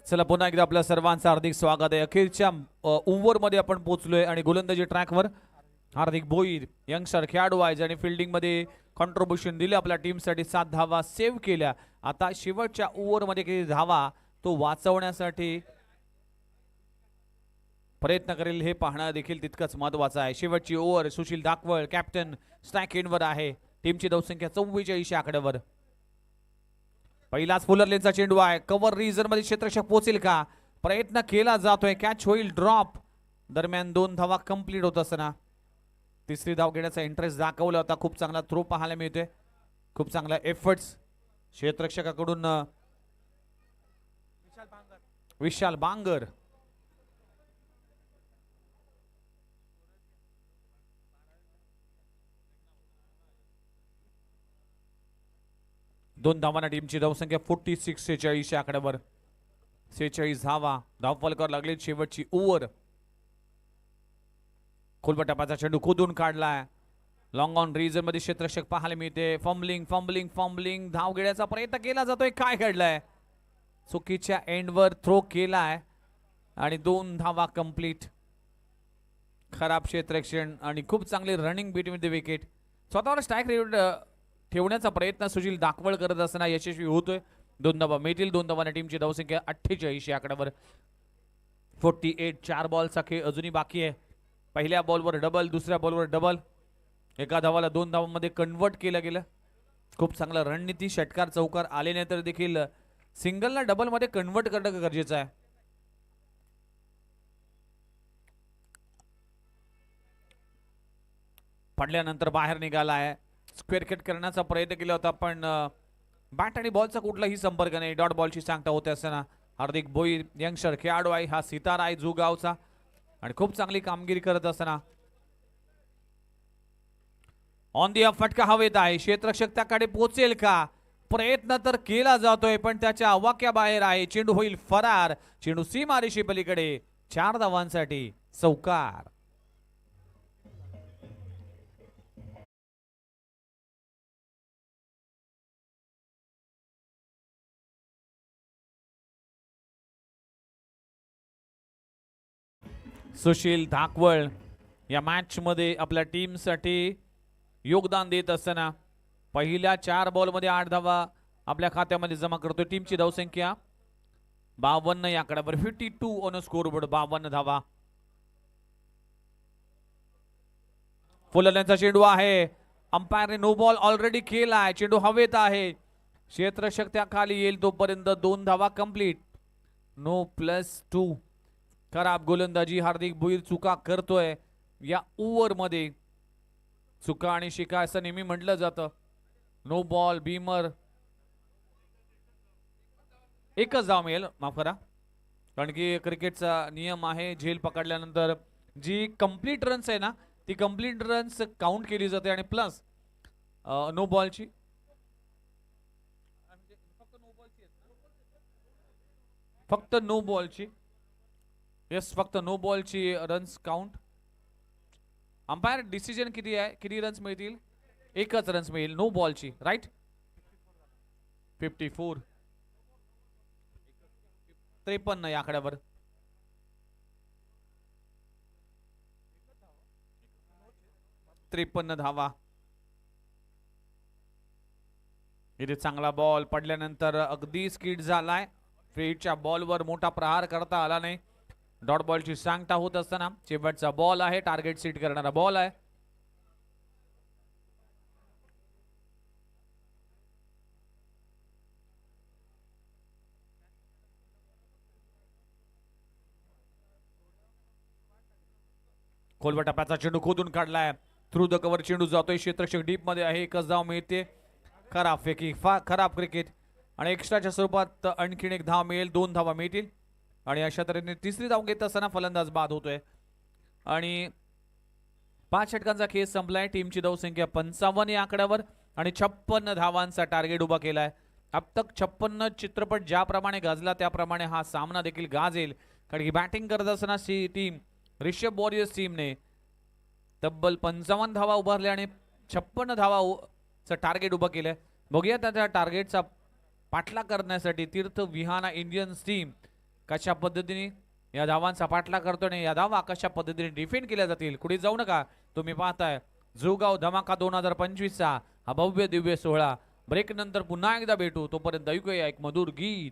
चला पुन्हा एकदा आपल्या सर्वांचं हार्दिक स्वागत आहे. अखेरच्या ओव्हर मध्ये आपण पोहोचलोय आणि गोलंदाजी ट्रॅकवर हार्दिक भोईर यंगस्टर खेळाडू आहे ज्याने फिल्डिंग मध्ये कॉन्ट्रीब्युशन दिले. आपल्या टीमसाठी 7 धावा सेव्ह केल्या. आता शेवटच्या ओव्हर मध्ये किती धावा तो वाचवण्यासाठी प्रयत्न करेल हे पाहणं देखील तितकंच महत्वाचं आहे. शेवटची ओव्हर. सुशील दाखवळ कॅप्टन स्ट्राईक एंडवर आहे. टीमची धावसंख्या 44 आकड्यावर. पहिलाच फुलर लेनचा चेंडू आहे. कव्हर रिजन मध्ये क्षेत्ररक्षक पोहोचेल का? प्रयत्न केला जातोय. कॅच होईल. ड्रॉप दरम्यान 2 धावा कंप्लीट होत असताना तिसरी धाव घेण्याचा इंटरेस्ट दाखवला होता. खूप चांगला थ्रो पाहायला मिळतोय. खूप चांगला एफर्ट्स क्षेत्ररक्षकाकडून. विशाल बांगर 2 धावांना टीमची धावसंख्या 46 46 या आकड्यावर. 46 धावा. धावफलकावर लागली शेवटची ओव्हर. खोलवर टप्प्याचा चेंडू खोदून काढलाय. लॉंग ऑन रिजन मध्ये क्षेत्ररक्षक पाहायला मिळते. फंबलिंग धाव घेण्याचा प्रयत्न केला जातोय. काय घडलंय? चुकीच्या एंडवर थ्रो केलाय आणि 2 धावा कंप्लीट. खराब क्षेत्ररक्षण आणि खूप चांगली रनिंग बिटवीन द विकेट. स्वतःवर स्ट्राईक रेट ठेवण्याचा प्रयत्न सुशील दाखवळ करत असताना यशस्वी होतोय. 2 धावा मिळतील. 2 धावांना टीमची धावसंख्या 48 या आकड्यावर. 48. 4 बॉलचा खेळ अजूनही बाकी आहे. पहिल्या बॉलवर डबल, दुसऱ्या बॉलवर डबल. एका धावाला 2 धावांमध्ये कन्वर्ट केलं गेलं. खूप चांगला रणनीती. षटकार चौकार आले नाही तर देखील सिंगलला डबल मध्ये कन्वर्ट करणं गरजेचं आहे. पडल्यानंतर बाहेर निघाला आहे. स्क्वेअर कट करण्याचा प्रयत्न केला होता पण बॅट आणि बॉलचा कुठलाही संपर्क नाही. डॉट बॉलची सांगता होते असताना हार्दिक भोईर यंगस्टर खेळाडू आहे. हा सितारा आहे जुगावचा आणि खूप चांगली कामगिरी करत असताना ऑन दी फटका हवेत आहे. क्षेत्ररक्षक त्याकडे पोहोचेल का? प्रयत्न तर केला जातोय पण त्याच्या आवाक्याबाहेर आहे. चेंडू होईल फरार. चेंडू सीमारेषे पलीकडे. 4 धावांसाठी चौकार. सुशील धाकवळ या मॅच मध्ये आपल्या टीमसाठी योगदान देत असताना पहिल्या 4 बॉलमध्ये 8 धावा आपल्या खात्यामध्ये जमा करतोय. टीमची धावसंख्या 52 या आकड्यावर. 52 ऑन स्कोरबोर्ड. 52 धावा. फुलण्याचा चेंडू आहे. अंपायरने नो बॉल ऑलरेडी केलाय. चेंडू हवेत आहे. क्षेत्ररक्षक त्या खाली येईल तोपर्यंत 2 धावा कंप्लीट. नो +2. खराब गोलंदाजी. हार्दिक भोईर चुका करतोय या ओव्हर मध्ये. चुका आणि शिका असं नेहमी म्हटलं जातं. No ball. बीमर एकच धाव मिळेल. माफ करा कारण की क्रिकेटचा नियम आहे झेल पकडल्यानंतर जी कंप्लीट रन्स आहे ना ती कंप्लीट रन्स काउंट केली जाते आणि प्लस नो बॉलची फक्त नो बॉलची येस फक्त नो बॉलची रन्स काउंट. अंपायर डिसिजन किती आहे? किती रन्स मिळतील? एकच रन्स मिळेल नो बॉलची. राईट. 54. 53 या आकड्यावर. त्रेपन्न धावा. इथे चांगला बॉल पडल्यानंतर अगदी स्किड झालाय. फ्रीडच्या बॉलवर मोठा प्रहार करता आला नाही. डॉट बॉलची सांगता होत असताना शेवटचा बॉल आहे. टार्गेट सीट करणारा बॉल आहे. खोलवर टप्प्याचा चेंडू खोदून काढलाय. थ्रू द कव्हर चेंडू जातोय. क्षेत्ररक्षक डीप मध्ये आहे. एकच धाव मिळते. खराब फेकी. खराब क्रिकेट आणि एक्स्ट्राच्या स्वरूपात आणखीन एक धाव मिळेल. 2 धावा मिळतील आणि अशा तऱ्हेने तिसरी धाव घेत असताना फलंदाज बाद होतोय आणि 5 षटकांचा खेळ संपलाय. टीमची धावसंख्या 55 या आकड्यावर आणि 56 धावांचा टार्गेट उभा केलाय. अब तक 56 चित्रपट ज्याप्रमाणे गाजला त्याप्रमाणे हा सामना देखील गाजेल कारण की बॅटिंग करत असताना टीम ऋषभ वॉरियर्स टीमने तब्बल 55 धावा उभारल्या आणि 56 धावाचं टार्गेट उभं केलंय. बघूया त्या टार्गेटचा पाठलाग करण्यासाठी तीर्थ विहाना इंडियन्स टीम कशा पद्धतीने या धावांचा पाठलाग करतो आणि या धावा कशा पद्धतीने डिफेंड केल्या जातील. कुठे जाऊ नका. तुम्ही पाहताय जुगाव धमाका 2025 चा हा भव्य दिव्य सोहळा. ब्रेक नंतर पुन्हा एकदा भेटू. तोपर्यंत ऐकूया एक मधुर गीत.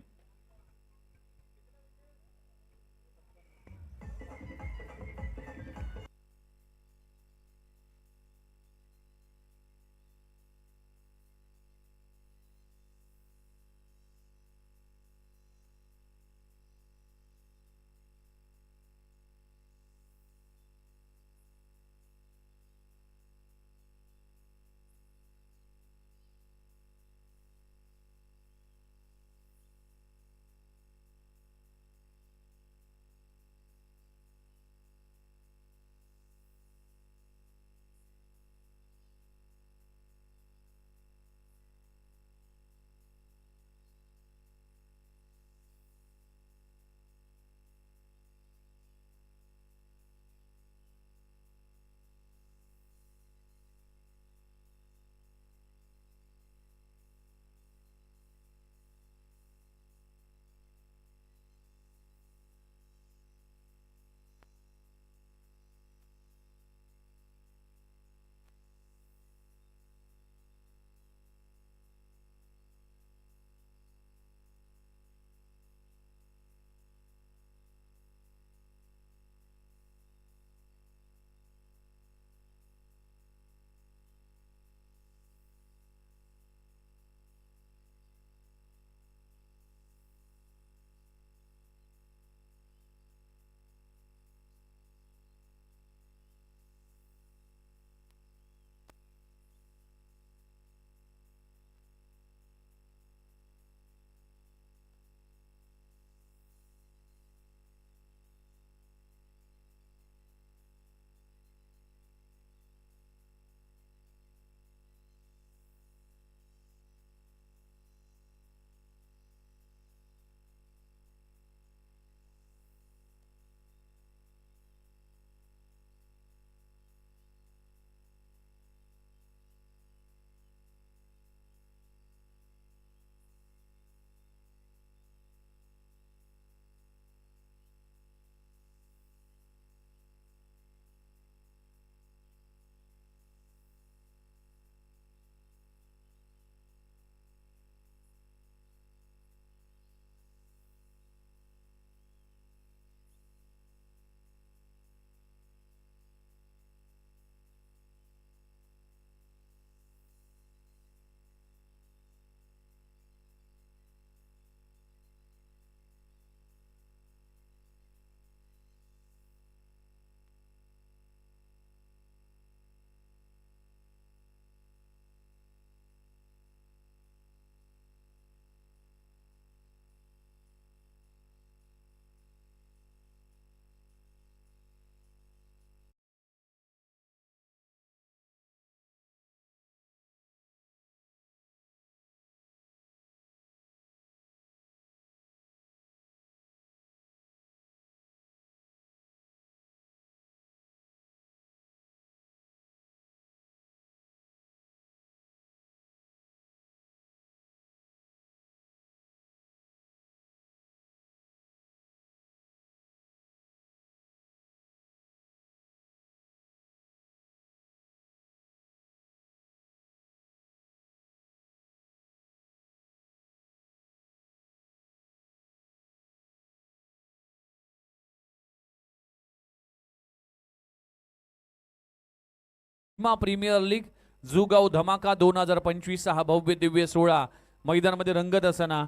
प्रीमियर लीग जुगाव धमाका 2025 हा भव्य दिव्य सोहळा मैदानामध्ये रंगत असताना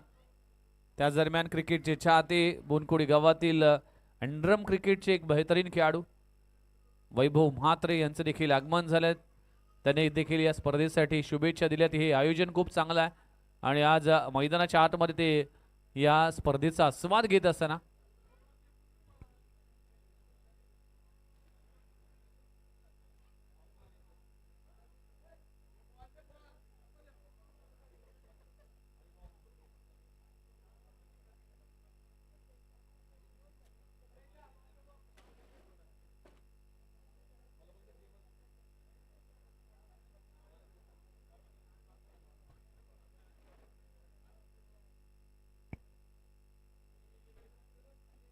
त्याच दरम्यान क्रिकेटचे चाहते बोनकोडी गावातील अंडरम क्रिकेटचे एक बेहतरीन खेळाडू वैभव म्हात्रे यांचं देखील आगमन झालं. त्याने देखील या स्पर्धेसाठी शुभेच्छा दिल्यात. हे आयोजन खूप चांगलं आहे आणि आज मैदानाच्या आतमध्ये ते या स्पर्धेचा आस्वाद घेत असताना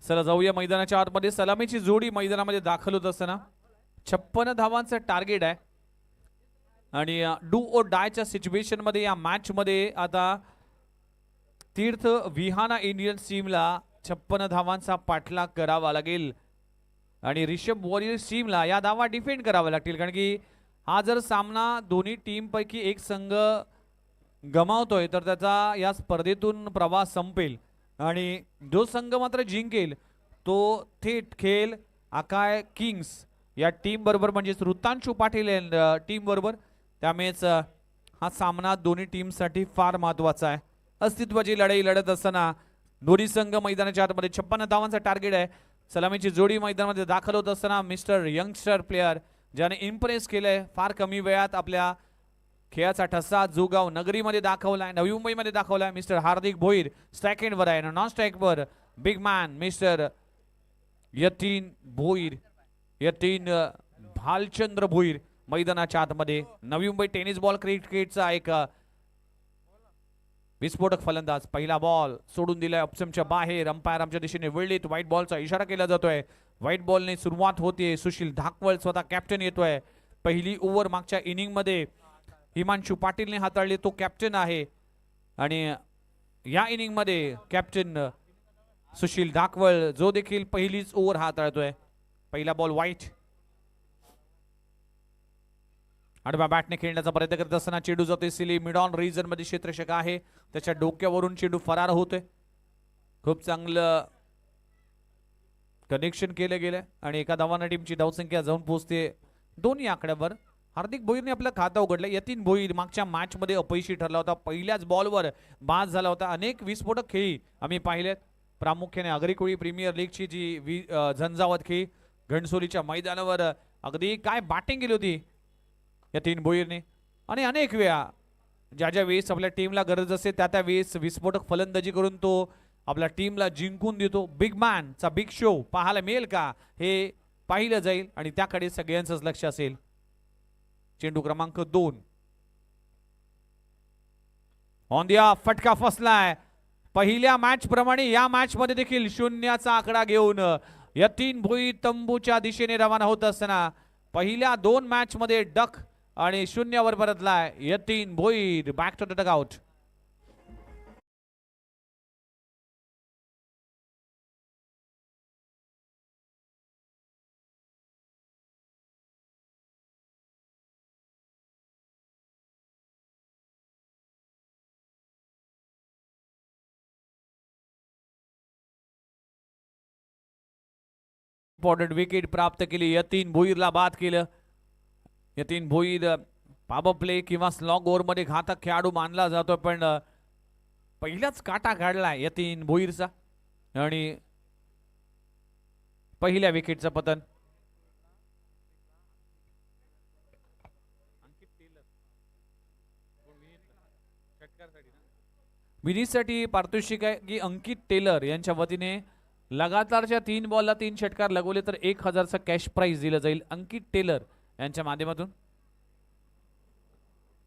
चला जाऊया मैदानाच्या आतमध्ये. सलामीची जोडी मैदानामध्ये दाखल होत असताना 56 धावांचं टार्गेट आहे आणि डू ओ डायच्या सिच्युएशन मध्ये या मॅच मध्ये आता तीर्थ विहाना इंडियन्स टीमला 56 धावांचा पाठलाग करावा लागेल आणि रिषभ वॉरियर्स टीमला या धावा डिफेंड करावा लागतील. कारण की हा जर सामना दोन्ही टीम पैकी एक संघ गमावतोय तर त्याचा या स्पर्धेतून प्रवास संपेल आणि जो संघ मात्र जिंकेल तो थेट खेळ आकाय किंग्स या टीम बरोबर म्हणजेच ऋतांशु पाटील टीम बरोबर. त्यामुळेच हा सामना दोन्ही टीमसाठी फार महत्त्वाचा आहे. अस्तित्वाची लढाई लढत असताना दोन्ही संघ मैदानाच्या आतमध्ये 56 धावांचा टार्गेट आहे. सलामीची जोडी मैदानामध्ये दाखल होत असताना मिस्टर यंगस्टर प्लेयर ज्याने इम्प्रेस केलंय फार कमी वेळात आपल्या खेळाचा ठसा जुगाव नगरीमध्ये दाखवलाय, नवी मुंबईमध्ये दाखवलाय. मिस्टर हार्दिक भोईर स्ट्राइक एंडवर आहे, नॉन स्ट्राइकवर big man mister Yatin Bhoir, Yatin Bhalchandra Bhoir मैदानाच्या आतमध्ये. नवी मुंबई टेनिस बॉल क्रिकेटचा एक विस्फोटक फलंदाज पहिला बॉल सोडून दिलाय ऑप्शनच्या बाहेर. अंपायर आमच्या दिशेने वळलीत. व्हाईट बॉलचा इशारा केला जातोय. व्हाईट बॉलने सुरुवात होते. सुशील धाकवळ स्वतः कॅप्टन येतोय. पहिली ओव्हर मागच्या इनिंग मध्ये हिमांशु पाटीलने हाताळले, तो कॅप्टन आहे आणि या इनिंग मध्ये कॅप्टन सुशील धाकवळ जो देखील पहिलीच ओव्हर हाताळतोय. पहिला बॉल व्हाईट. आडव्या बॅटने खेळण्याचा प्रयत्न करत असताना चेंडू जातोय सिली मिड ऑन रीजन मध्ये. क्षेत्ररक्षक आहे त्याच्या डोक्यावरून चेंडू फरार होतोय. खूप चांगलं कनेक्शन केलं गेलं आणि एका धावांना टीमची धावसंख्या जाऊन पोहोचते दोन्ही आकड्यावर. हार्दिक भोईरने आपलं खातं उघडलं. यतीन भोईर मागच्या मॅच मध्ये अपयशी ठरला होता. पहिल्याच बॉलवर बाद झाला होता. अनेक विस्फोटक खेळी आम्ही पाहिलेत, प्रामुख्याने आगरीकोळी प्रीमियर लीगची जी झंझावत खेळी घणसोलीच्या मैदानावर अगदी काय बॅटिंग केली होती यतीन भोईरने आणि अनेक वेळा ज्या ज्या वेळेस आपल्या टीमला गरज असते त्या त्या वेळेस विस्फोटक फलंदाजी करून तो आपल्या टीमला जिंकून देतो. बिग मॅनचा बिग शो पाहायला मिळेल का हे पाहिलं जाईल आणि त्याकडे सगळ्यांचंच लक्ष असेल. चेंडू क्रमांक 2 ऑन दिया फटका फसलाय. पहिल्या मॅच प्रमाणे या मॅच मध्ये देखील शून्याचा आकडा घेऊन यतीन भोईर तंबूच्या दिशेने रवाना होत असताना पहिल्या 2 मॅच मध्ये डक आणि शून्यावर परतलाय Yatin Bhoir. Back to the dugout. Important wicket प्राप्त केली. यतीन भोईरला बाद केलं. यतीन भोईर पॉवर प्ले किंवा स्लॉग ओव्हर मध्ये घातक खेळाडू मानला जातो पण पहिलाच काटा काढलाय यतीन भोईरचा आणि पहिल्या विकेटचं पतन. विनीसाठी पारितोषिक आहे की अंकित टेलर यांच्या वतीने लगातारच्या 3 बॉलला 3 षटकार लगवले तर 1000चं कॅश प्राइज दिलं जाईल अंकित टेलर यांच्या माध्यमातून.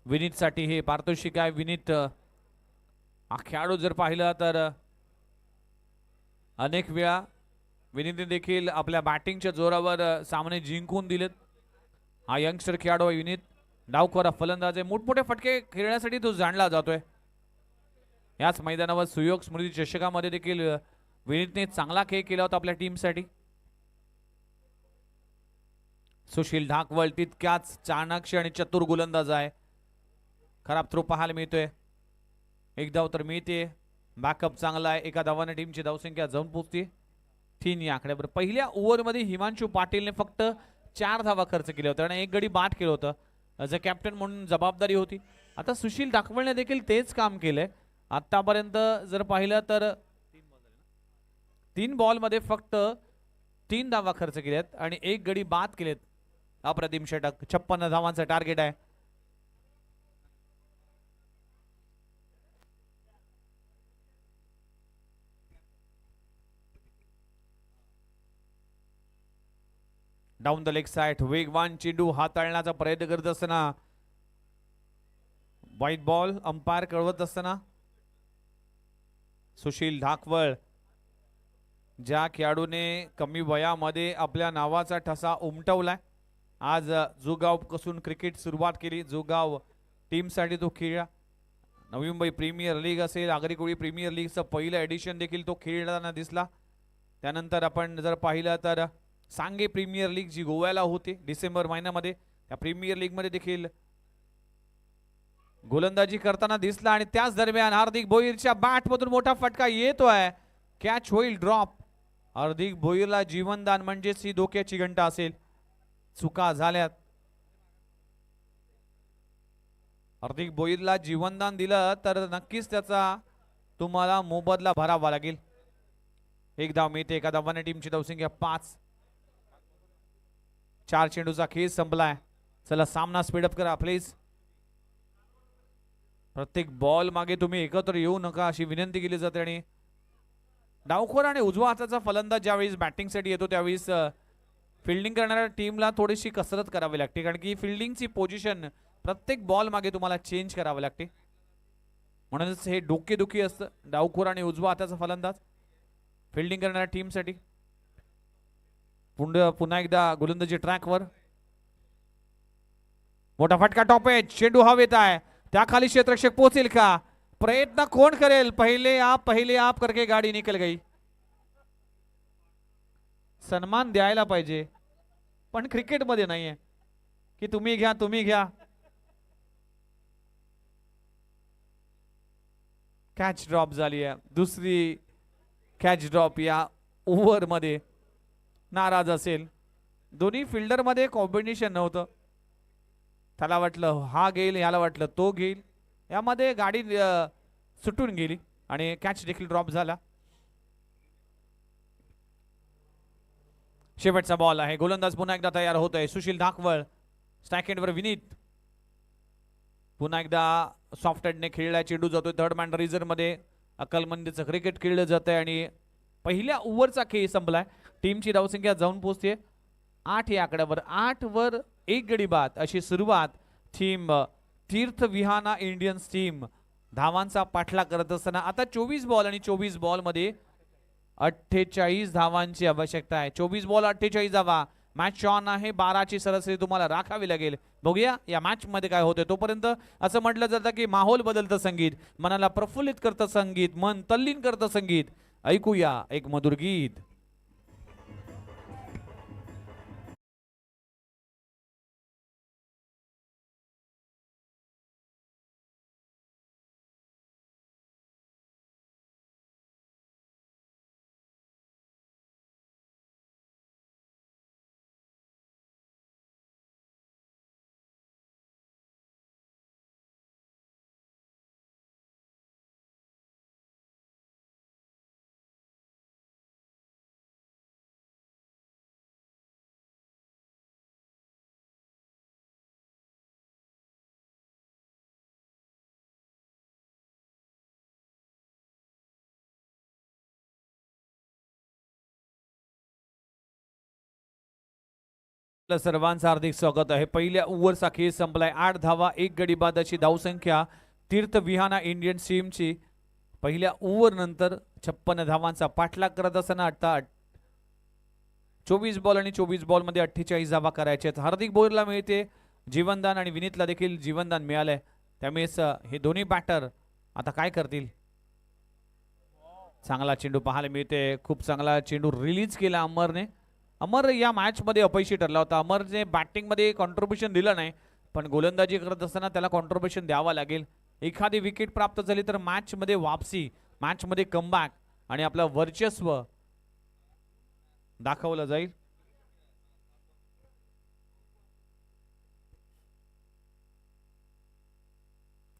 विनीतसाठी हे पारितोषिक आहे. विनीत हा खेळाडू जर पाहिला तर अनेक वेळा विनीतने देखील आपल्या बॅटिंगच्या जोरावर सामने जिंकून दिलेत. हा यंगस्टर खेळाडू आहे विनीत. डावखोरा फलंदाज आहे. मोठमोठे फटके खेळण्यासाठी तो जाणला जातोय. याच मैदानावर सुयोग स्मृती चषकामध्ये देखील विनीतने चांगला खेळ केला होता आपल्या टीमसाठी. सुशील ढाकवळ तितक्याच चाणाक्ष आणि चतुर गोलंदाज आहे. खराब थ्रो पाहायला मिळतोय. एक धाव तर मिळते. बॅकअप चांगला आहे. एका धावाने टीमची धावसंख्या जाऊन पोहोचते 3 या आकड्यावर. पहिल्या ओव्हरमध्ये हिमांशू पाटीलने फक्त 4 धावा खर्च केल्या होत्या आणि 1 गडी बाद केलं होतं. ॲज अ कॅप्टन म्हणून जबाबदारी होती. आता सुशील ढाकवळने देखील तेच काम केलंय. आतापर्यंत जर पाहिलं तर 3 बॉलमध्ये फक्त 3 धावा खर्च केल्यात आणि 1 गडी बाद केलेत. अप्रतिम षटक. 56 धावांचं टार्गेट आहे. डाऊन द लेग साइड वेगवान चेंडू हाताळण्याचा प्रयत्न करत असताना व्हाईट बॉल अंपायर कळवत असताना सुशील ढाकवळ ज्या खेळाडूने कमी वयामध्ये आपल्या नावाचा ठसा उमटवलाय. आज जोगाव पासून क्रिकेट सुरुवात केली. जोगाव टीमसाठी तो खेळला. नवी मुंबई प्रीमियर लीग असेल, आगरी कोळी प्रीमियर लीगचं पहिलं एडिशन देखील तो खेळताना दिसला. त्यानंतर आपण जर पाहिलं तर सांगे प्रीमियर लीग जी गोव्याला होती डिसेंबर महिन्यामध्ये, त्या प्रीमियर लीग मध्ये देखील गोलंदाजी करताना दिसला. आणि त्याच दरम्यान हार्दिक भोईरच्या बॅट मधून मोठा फटका येतोय. कॅच होईल ड्रॉप. हार्दिक भोईरला जीवनदान म्हणजेच ही धोक्याची घंटा असेल. चुका झाल्यात. हार्दिक भोईरला जीवनदान दिलं तर नक्कीच त्याचा तुम्हाला मोबदला भरावा लागेल. 1 धाव मिळते. एका धावाने टीमची धावसंख्या 5. 4 चेंडूचा खेळ संपलाय. चला सामना स्पीडअप करा प्लीज. प्रत्येक बॉल मागे तुम्ही एकत्र येऊ नका अशी विनंती केली जाते. आणि डावखोर आणि उजवा हाताचा फलंदाज ज्यावेळेस बॅटिंगसाठी येतो त्यावेळेस फिल्डिंग करणाऱ्या टीमला थोडीशी कसरत करावी लागते, कारण की फिल्डिंगची पोझिशन प्रत्येक बॉल मागे तुम्हाला चेंज करावी लागते. म्हणूनच हे डोकेदुखी असतं. डावखोर आणि उजवा हाताचा फलंदाज फिल्डिंग करणाऱ्या टीमसाठी. पुन्हा एकदा गोलंदाजी ट्रॅकवर. मोठा फटका टॉप एज. चेंडू हवेत आहे. त्या खाली क्षेत्ररक्षक पोहोचेल का? प्रयत्न कोण करेल? पहिले आप करके गाडी निकल गई. सन्मान द्यायला पाहिजे पण क्रिकेटमध्ये नाहीये की तुम्ही घ्या. कॅच ड्रॉप झाली आहे. दुसरी कॅच ड्रॉप या ओव्हर मध्ये. नाराज असेल. दोन्ही फिल्डर मध्ये कॉम्बिनेशन नव्हतं. त्याला वाटलं हा घेईल, याला वाटलं तो घेईल. यामध्ये गाडी सुटून गेली आणि कॅच देखील ड्रॉप झाला. शेवटचा बॉल आहे. गोलंदाज पुन्हा एकदा तयार होत आहे. सुशील ढाकवळ. स्ट्राइक एंडवर विनीत. पुन्हा एकदा सॉफ्ट हँडने खेळला. चेंडू जातोय थर्ड मॅन रिझर्व मध्ये. अकलमंदीचं क्रिकेट खेळलं जात आहे आणि पहिल्या ओव्हरचा खेळ संपलाय. टीमची धावसंख्या जाऊन पोहोचते 8 या आकड्यावर. 8 वर 1 गडी बाद अशी सुरुवात टीम तीर्थ विहाना इंडियन्स टीम धावांचा पाठलाग करत असताना आता 24 बॉल आणि 24 बॉल मध्ये 48 धावांची आवश्यकता आहे. 24 बॉल 48 धावा. मॅच ऑन आहे. 12 ची सरासरी तुम्हाला राखावी लागेल. बघूया या मॅच मध्ये काय होते. तोपर्यंत असं म्हटलं जातं की माहोल बदलतं संगीत, मनाला प्रफुल्लित करतं संगीत, मन तल्लीन करतं संगीत. ऐकूया एक मधुर गीत. सर्वांचं हार्दिक स्वागत आहे. पहिल्या ओव्हरचा खेळ संपलाय. 8 धावा 1 गडी बाद अशी धावसंख्या तीर्थ विहाना इंडियन टीमची. पहिल्या ओव्हर नंतर 56 धावांचा पाठलाग करत असताना 24 बॉल आणि 24 बॉल मध्ये 48 धावा करायच्या आहेत. हार्दिक भोईरला मिळते जीवनदान आणि विनीतला देखील जीवनदान मिळालंय. त्यामुळेच हे दोन्ही बॅटर आता काय करतील. चांगला चेंडू पाहायला मिळते. खूप चांगला चेंडू रिलीज केला अमरने. अमर या मॅच मध्ये अपयशी ठरला होता. अमरने बॅटिंग मध्ये कॉन्ट्रीब्युशन दिलं नाही, पण गोलंदाजी करत असताना त्याला कॉन्ट्रीब्युशन द्यावा लागेल. एखादी विकेट प्राप्त झाली तर मॅच मध्ये वापसी, मॅच मध्ये कमबॅक आणि आपलं वर्चस्व दाखवलं जाईल.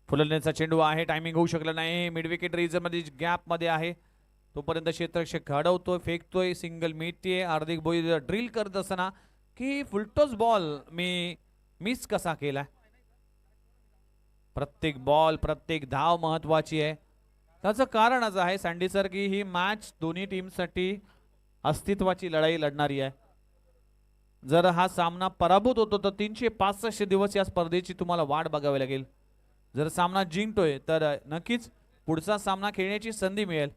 फुलण्याचा चेंडू आहे, टायमिंग होऊ शकलं नाही. मिड विकेट रिजन मध्ये गॅप मध्ये आहे, तोपर्यंत क्षेत्ररक्षक अडवतोय, फेकतोय, सिंगल मिळतीये. हार्दिक भोईर ड्रिल करत असताना की फुलटॉस बॉल मी मिस कसा केला. प्रत्येक बॉल, प्रत्येक धाव महत्वाची आहे. त्याचं कारणच आहे सँडी सर की ही मॅच दोन्ही टीमसाठी अस्तित्वाची लढाई लढणारी आहे. जर हा सामना पराभूत होतो तर 365 दिवस या स्पर्धेची तुम्हाला वाट बघावी लागेल. जर सामना जिंकतोय तर नक्कीच पुढचा सामना खेळण्याची संधी मिळेल.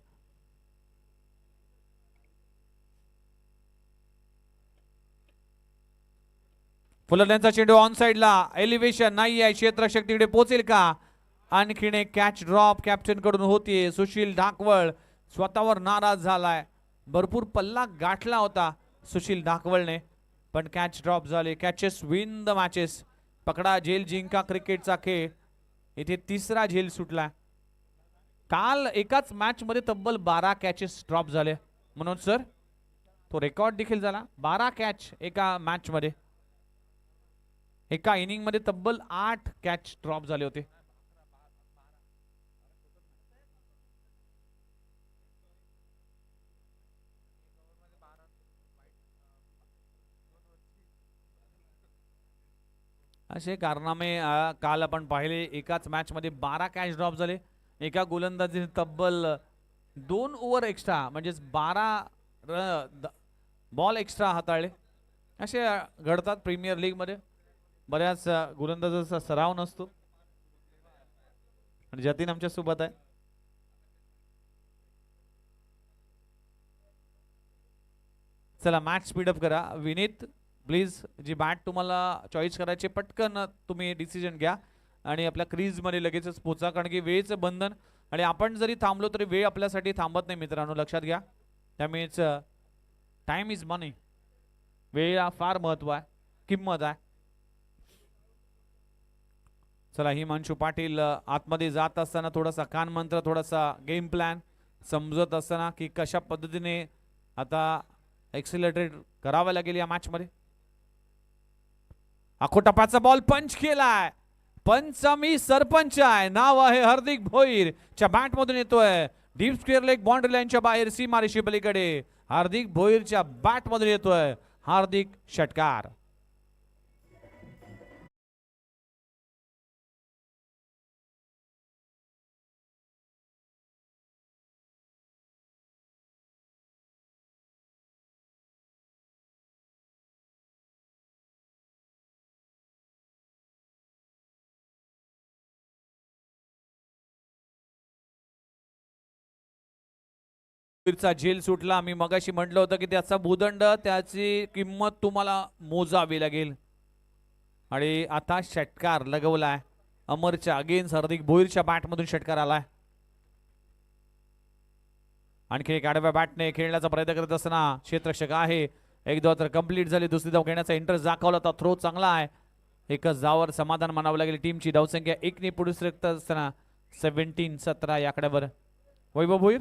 फुलरल्यांचा चेंडू ऑन साइडला, एलिव्हेशन नाही आहे, क्षेत्ररक्षक तिकडे पोहोचेल का. आणखीन एक कॅच ड्रॉप कॅप्टन कडून होतीये. सुशील ढाकवळ स्वतःवर नाराज झालाय. भरपूर पल्ला गाठला होता सुशील ढाकवळने, पण कॅच ड्रॉप झाले. Catches win the matches. पकडा झेल जिंका क्रिकेटचा खेळ. इथे तिसरा झेल सुटला. काल एकाच मॅच मध्ये तब्बल 12 कॅचेस ड्रॉप झाले. म्हणून सर तो रेकॉर्ड देखील झाला. 12 कॅच एका मॅच मध्ये. एका इनिंग मध्ये तब्बल 8 कॅच ड्रॉप झाले होते. असे कारनामे काल आपण पाहिले. एकाच मॅच मध्ये 12 कॅच ड्रॉप झाले. एका गोलंदाजीने तब्बल 2 ओव्हर एक्स्ट्रा म्हणजेच 12 बॉल एक्स्ट्रा हाताळले. असे घडतात प्रीमियर लीग मध्ये. बऱ्याच गोलंदाजाचा सराव नसतो. आणि जतीन आमच्या सोबत आहे. चला मॅच स्पीडअप करा. विनीत प्लीज जी बॅट तुम्हाला चॉईस करायची पटकन तुम्ही डिसिजन घ्या आणि आपल्या क्रीज मध्ये लगेचच पोचा, कारण की वेळेचं बंधन. आणि आपण जरी थांबलो तरी वेळ आपल्यासाठी थांबत नाही मित्रांनो, लक्षात घ्या. त्यामुळेच टाइम इज मनी. वेळेला फार महत्व आहे, किंमत आहे. चला हिमांशू पाटील आतमध्ये जात असताना थोडासा कान मंत्र, थोडासा गेम प्लॅन समजत असताना की कशा पद्धतीने आता एक्सिलरेट करावा लागेल या मॅच मध्ये. आखोटपाचा बॉल पंच केलाय. पंचमी सरपंच आहे, नाव आहे हार्दिक भोईर च्या बॅट मधून येतोय. डीप स्क्वेअर लेग बाउंड्री लाईनच्या बाहेर सीमारेषे पलीकडे हार्दिक भोईरच्या बॅट मधून येतोय हार्दिक षटकार. झेल सुटला. मी मगाशी म्हटलं होतं की त्याचा भूदंड, त्याची किंमत तुम्हाला मोजावी लागेल. आणि आता षटकार लगवलाय अमरच्या अगेन्स्ट हार्दिक भोईरच्या बॅट मधून षटकार आलाय. आणखी एक आडव्या बॅटने खेळण्याचा प्रयत्न करत असताना क्षेत्ररक्षक आहे. एक धाव तर कंप्लीट झाली. दुसरी धाव घेण्याचा इंटरेस्ट दाखवला होता. थ्रो चांगला आहे. एकच धावावर समाधान मानावं लागेल. टीमची धावसंख्या 1 ने पुढे सरकत असताना 17-17 या आकड्यावर वैभव भोईर.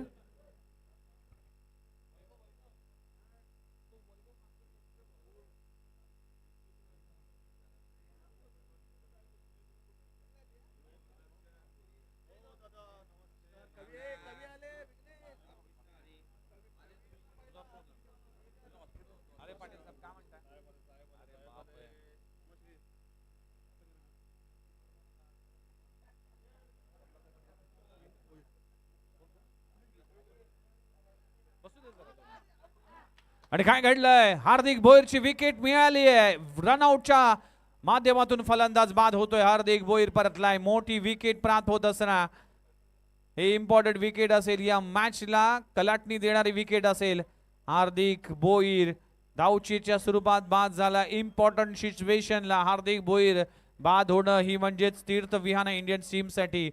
आणि काय घडलंय, हार्दिक भोईरची विकेट मिळाली आहे. रनआउटच्या माध्यमातून फलंदाज बाद होतोय. हार्दिक भोईर परतलाय. मोठी विकेट प्राप्त होत असताना हे इम्पॉर्टंट विकेट असेल, या मॅचला कलाटणी देणारी विकेट असेल. हार्दिक भोईर धावचीच्या स्वरूपात बाद झाला. इम्पॉर्टंट सिच्युएशनला हार्दिक भोईर बाद होणं ही म्हणजेच तीर्थविहान इंडियन टीम साठी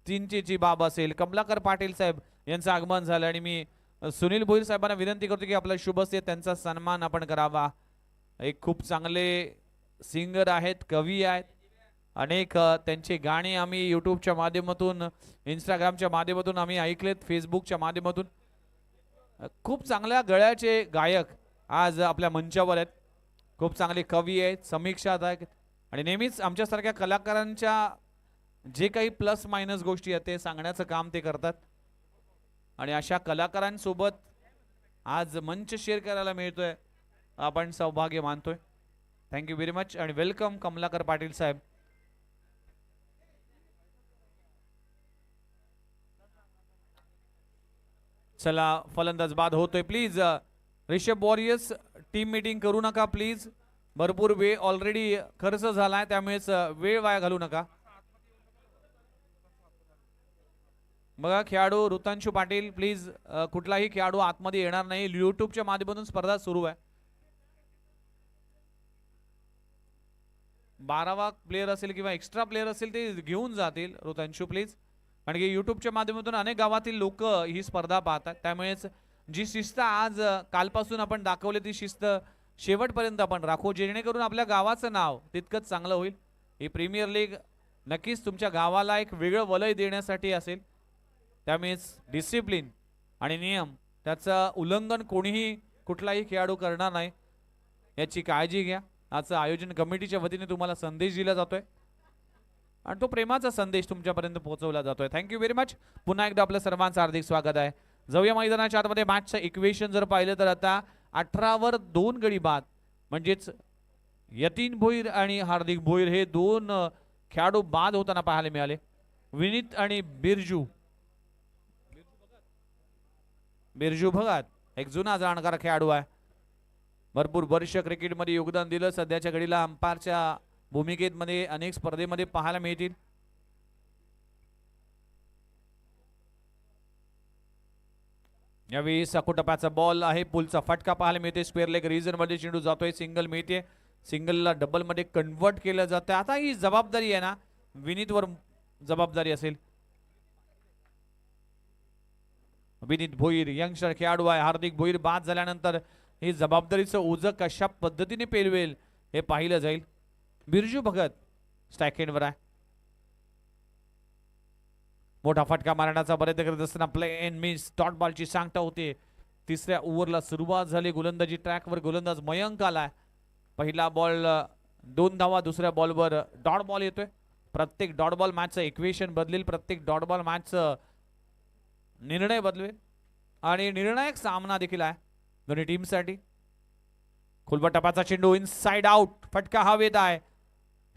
चिंतेची बाब असेल. कमलाकर पाटील साहेब यांचं आगमन झालं आणि मी सुनील भोईर साहेबांना विनंती करतो की आपला शुभ असते त्यांचा सन्मान आपण करावा. एक खूप चांगले सिंगर आहेत, कवी आहेत. अनेक त्यांचे गाणे आम्ही यूट्यूबच्या माध्यमातून, इंस्टाग्रामच्या माध्यमातून आम्ही ऐकलेत, फेसबुकच्या माध्यमातून. खूप चांगल्या गळ्याचे गायक आज आपल्या मंचावर आहेत. खूप चांगले कवी आहेत, समीक्षक आहेत आणि नेहमीच आमच्यासारख्या कलाकारांच्या जे काही प्लस मायनस गोष्टी आहेत ते सांगण्याचं काम ते करतात. आणि अशा कलाकारांसोबत आज मंच शेअर करायला मिळतोय, आपण सौभाग्य मानतोय. थँक्यू व्हेरी मच आणि वेलकम कमलाकर पाटील साहेब. चला फलंदाज बाद होतोय. Please Rishabh warriors team meeting करू नका प्लीज. भरपूर वेळ ऑलरेडी खर्च झालाय, त्यामुळेच वेळ वाया घालू नका. बघा खेळाडू ऋतांशू पाटील प्लीज, कुठलाही खेळाडू आतमध्ये येणार नाही. यूट्यूबच्या माध्यमातून स्पर्धा सुरू आहे. 12वा प्लेयर असेल किंवा एक्स्ट्रा प्लेयर असेल ते घेऊन जातील ऋतांशू प्लीज. कारण की यूट्यूबच्या माध्यमातून अनेक गावातील लोक ही स्पर्धा पाहतात, त्यामुळेच जी शिस्त आज कालपासून आपण दाखवली ती शिस्त शेवटपर्यंत आपण राखू, जेणेकरून आपल्या गावाचं नाव तितकंच चांगलं होईल. ही प्रीमियर लीग नक्कीच तुमच्या गावाला एक वेगळं वलय देण्यासाठी असेल, त्यामुळेच डिसिप्लिन आणि नियम त्याचं उल्लंघन कोणीही कुठलाही खेळाडू करणार नाही याची काळजी घ्या. आजचं आयोजन कमिटीच्या वतीने तुम्हाला संदेश दिला जातोय आणि तो प्रेमाचा संदेश तुमच्यापर्यंत पोहोचवला जातोय. Thank you very much. पुन्हा एकदा आपलं सर्वांचं हार्दिक स्वागत आहे. जाऊया मैदानाच्या आतमध्ये. मॅचचं इक्वेशन जर पाहिलं तर आता 18वर 2 गडी बाद, म्हणजेच यतीन भोईर आणि हार्दिक भोईर हे दोन खेळाडू बाद होताना पाहायला मिळाले. विनीत आणि बिरजू भगत एक जुना जाणकार खेळाडू आहे, भरपूर वर्ष क्रिकेटमध्ये योगदान दिलं. सध्याच्या घडीला अंपायरच्या भूमिकेमध्ये अनेक स्पर्धेमध्ये पाहायला मिळतील. यावेळी सकोटप्याचा बॉल आहे, पुलचा फटका पाहायला मिळते. स्क्वेअर लेग रिजन मध्ये चेंडू जातोय, सिंगल मिळते, सिंगलला डबल मध्ये कन्वर्ट केलं जातं. आता ही जबाबदारी आहे ना विनीतवर जबाबदारी असेल. विनीत भोईर यंगस्टर खेळाडू आहे. हार्दिक भोईर बाद झाल्यानंतर ही जबाबदारीचं ओझं कशा पद्धतीने पेलवेल हे पाहिलं जाईल. बिरजू भगत स्ट्राईक एंडवर आहे. मोठा फटका मारण्याचा प्रयत्न करत असताना प्ले एंड मिस, डॉट बॉलची सांगता होते. तिसऱ्या ओव्हरला सुरुवात झाली. गोलंदाजी ट्रॅकवर गोलंदाज मयंक आलाय. पहिला बॉल 2 धावा, दुसऱ्या बॉलवर डॉट बॉल येतोय. प्रत्येक डॉट बॉल मॅचचं इक्वेशन बदलेल, प्रत्येक डॉट बॉल मॅचचं निर्णय बदलेल आणि निर्णायक सामना देखील आहे दोन्ही टीमसाठी. खुलबा टपाचा चेंडू इनसाइड आउट, फटका हवेत आहे.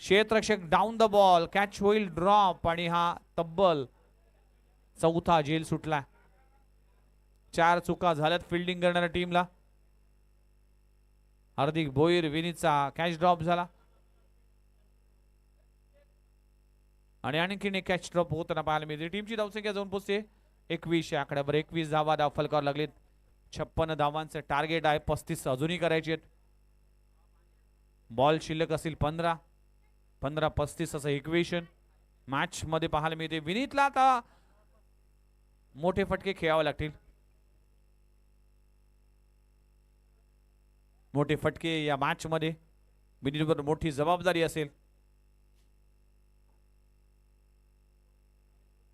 क्षेत्ररक्षक डाऊन द बॉल, कॅच होईल ड्रॉप आणि हा तब्बल 4था झेल सुटला. 4 चुका झाल्यात फिल्डिंग करणाऱ्या टीमला. हार्दिक भोईर विनीतचा कॅच ड्रॉप झाला आणि आणखीन एक कॅच ड्रॉप होताना पाहायला मिळते. टीमची धावसंख्या जाऊन पोहोचते 21 आकड्यावर. 21 धावा धाव फलकावर लागलेत. 56 धावांचं टार्गेट आहे, 35 अजूनही करायचे आहेत. बॉल शिल्लक असतील 15, 35 असं इक्वेशन मॅच मध्ये पाहायला मिळते. विनीतला आता मोठे फटके खेळावे लागतील. मोठे फटके या मॅच मध्ये विनीतवर मोठी जबाबदारी असेल.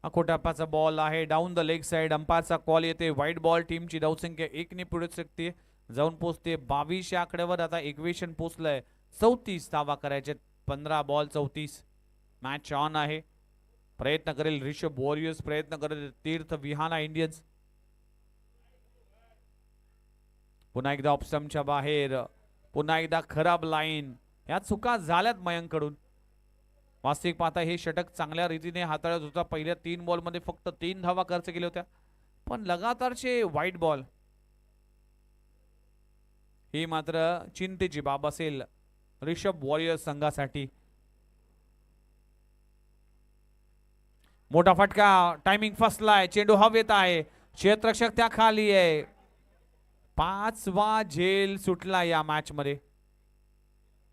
अकोटापाचा बॉल आहे, डाऊन द लेग साइड. अंपायरचा कॉल येते, वाईट बॉल. टीमची धावसंख्या 1 ने पुढे शकते, जाऊन पोहोचते 22 या आकड्यावर. आता इक्वेशन पोहोचलंय 34 धावा करायचे. 15 बॉल 34. मॅच ऑन आहे. प्रयत्न करेल ऋषभ वॉरियर्स, प्रयत्न करेल तीर्थ विहाना इंडियन्स. पुन्हा एकदा ऑप्शनच्या बाहेर, पुन्हा एकदा खराब लाईन. या चुका झाल्यात मयंककडून. वास्तविक पाहता हे षटक चांगल्या रीतीने हाताळत होता. पहिल्या 3 बॉल मध्ये फक्त 3 धावा खर्च केल्या होत्या, पण लगातारचे वाईट बॉल ही मात्र चिंतेची बाब असेल ऋषभ वॉरियर्स संघासाठी. मोठा फटका, टायमिंग फसलाय, चेंडू हवेत आहे, क्षेत्ररक्षक त्या खाली आहे. 5वा झेल सुटला या मॅच मध्ये.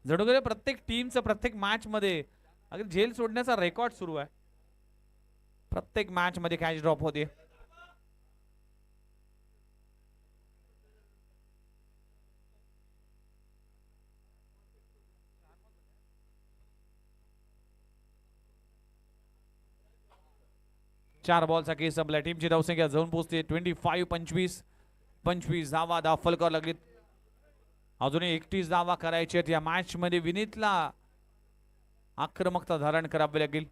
जणू प्रत्येक टीमचं प्रत्येक मॅच मध्ये अगदी झेल सोडण्याचा रेकॉर्ड सुरू आहे. प्रत्येक मॅच मध्ये कॅच ड्रॉप होते. 4 बॉलचा केस संपला. टीमची धावसंख्या जाऊन पोहोचते 25-25. 25 धावा दाखल करावं लागलीत. अजूनही 31 धावा करायचे आहेत. या मॅच मध्ये विनीतला आक्रमकता धारण करावी लागेल.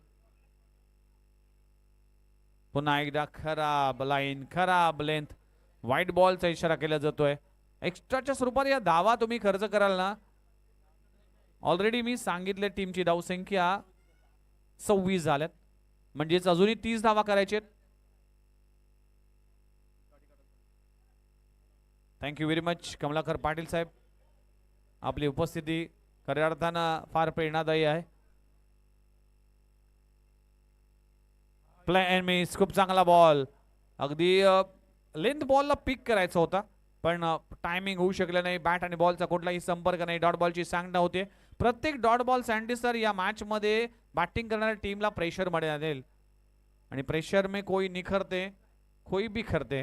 पुन्हा एकदा खराब लाईन, खराब लेंथ, व्हाईट बॉलचा इशारा केला जातोय. एक्स्ट्राच्या स्वरूपात या धावा तुम्ही खर्च कराल ना. ऑलरेडी मी सांगितले टीमची धावसंख्या 26 झाल्यात, म्हणजेच अजूनही 30 धावा करायचे. Thank you very much Kamlakar Patil साहेब. आपली उपस्थिती खऱ्या अर्थानं फार प्रेरणादायी आहे. प्ले अँड मिस, खूप चांगला बॉल. अगदी लेंथ बॉलला पिक करायचा होता पण टायमिंग होऊ शकलं नाही. बॅट आणि बॉलचा कुठलाही संपर्क नाही. डॉट बॉलची सांगता होते. प्रत्येक डॉट बॉल सँडी या मॅच मध्ये बॅटिंग करणाऱ्या टीमला प्रेशर मध्ये आणेल आणि प्रेशर में कोई निखरते कोई बिखरते.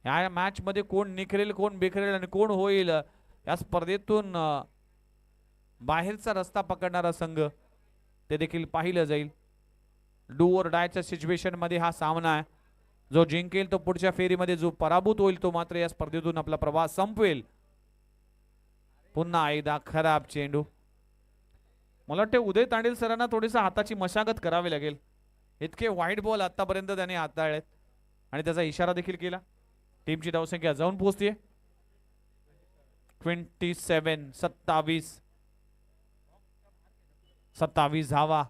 या मॅच मध्ये कोण निखरेल, कोण बिखरेल आणि कोण होईल या स्पर्धेतून बाहेरचा रस्ता पकडणारा संघ ते देखील पाहिलं जाईल. डू और डायच्या सिच्युएशन मध्ये हा सामना आहे. जो जिंकेल तो पुढच्या फेरीमध्ये, जो पराभूत होईल तो मात्र या स्पर्धेतून आपला प्रवास संपवेल. पुन्हा एकदा खराब चेंडू. मला वाटते उदय तांडेल सरांना थोडीसा हाताची मशागत करावी लागेल. इतके वाईट बॉल आतापर्यंत त्याने हाताळलेत आणि त्याचा इशारा देखील केला. टीमची धावसंख्या जाऊन पोहोचते 27. 27 धावा.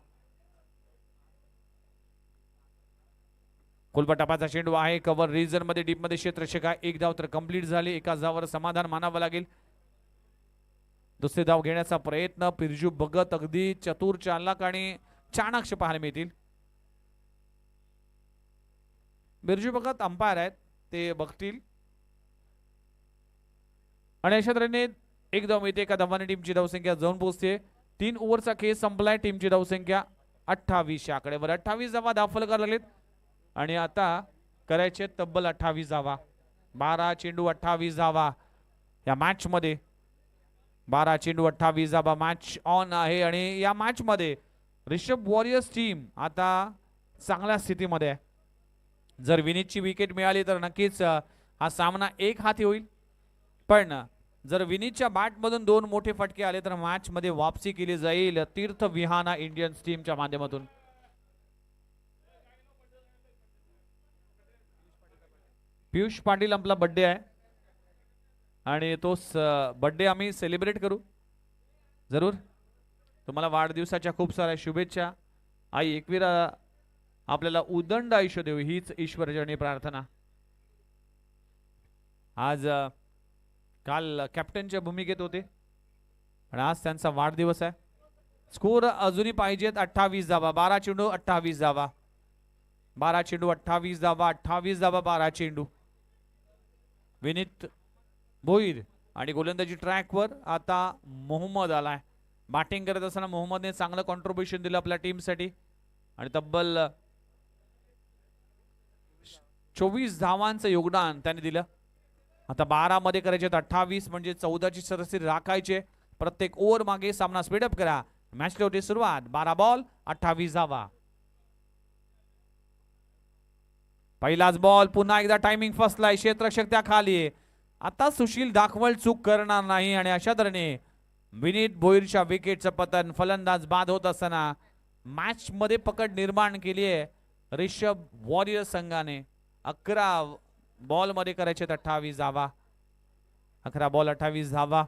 कुलपटापाचा चेंडू आहे. कव्हर रिजन मध्ये डीप मध्ये क्षेत्ररक्षक आहे. एक धाव तर कंप्लीट झाली. एका धावावर समाधान मानावं लागेल. दुसरी धाव घेण्याचा प्रयत्न पिरजू भगत अगदी चतुर चालक आणि चाणाक्ष पाहायला मिळतील. बिरजू भगत अंपायर आहेत, ते बघतील आणि अशा तऱ्हेने एक धाव मिळते. एका धावाने टीमची धावसंख्या जाऊन पोहोचते. 3 ओव्हरचा खेळ संपलाय. टीमची धावसंख्या 28 च्या आकड्यावर. 28 धावा दाखल करायला लागलेत आणि आता करायचे तब्बल 28 धावा. 12 चेंडू 28 धावा या मॅच मध्ये. 12 चेंडू 28 धावा. मॅच ऑन आहे आणि या मॅच मध्ये रिषभ वॉरियर्स टीम आता चांगल्या स्थितीमध्ये आहे. जर विनीतची विकेट मिळाली तर नक्कीच हा सामना एक हाती होईल, पण जर विनीतच्या बॅट मधून 2 मोठे फटके आले तर मॅच मध्ये वापसी केली जाईल तीर्थ विहाना इंडियन्स टीमच्या माध्यमातून. पियुष पाटील आपला बर्थडे आहे आणि तो बर्थडे आम्ही सेलिब्रेट करू जरूर. तुम्हाला वाढदिवसाच्या खूप साऱ्या शुभेच्छा. आई एकवीरा आपल्याला उदंड आयुष्य देऊ हीच ईश्वरचरणी प्रार्थना. आज काल कॅप्टनच्या भूमिकेत होते आणि आज त्यांचा वाढदिवस आहे. स्कोर अजूनही पाहिजेत 28 धावा. 12 चेंडू 28 धावा. 12 चेंडू 28 धावा. 28 धावा 12 चेंडू. विनीत भोईर आणि गोलंदाजी ट्रॅकवर आता मोहम्मद आलाय. बॅटिंग करत असताना मोहम्मदने चांगलं कॉन्ट्रीब्युशन दिलं आपल्या टीमसाठी आणि तब्बल 24 धावांचं योगदान त्याने दिलं. आता 12 मध्ये करायचे 28 म्हणजे 14ची सरासरी राखायचे. प्रत्येक ओव्हर मागे सामना स्पीडअप करा. मॅचला होती सुरुवात. 12 बॉल 28 धावा. पहिलाच बॉल. पुन्हा एकदा टायमिंग फसलाय. क्षेत्ररक्षक त्या खाली आहे. आता सुशील दाखवल चूक करणार नाही आणि अशा तऱ्हेने विनीत भोईरच्या विकेटचं पतन. फलंदाज बाद होत असताना मॅच मध्ये पकड निर्माण केली आहे रिषभ वॉरियर संघाने. 11 बॉल मध्ये करायचे 28 धावा. 11 बॉल 28 धावा.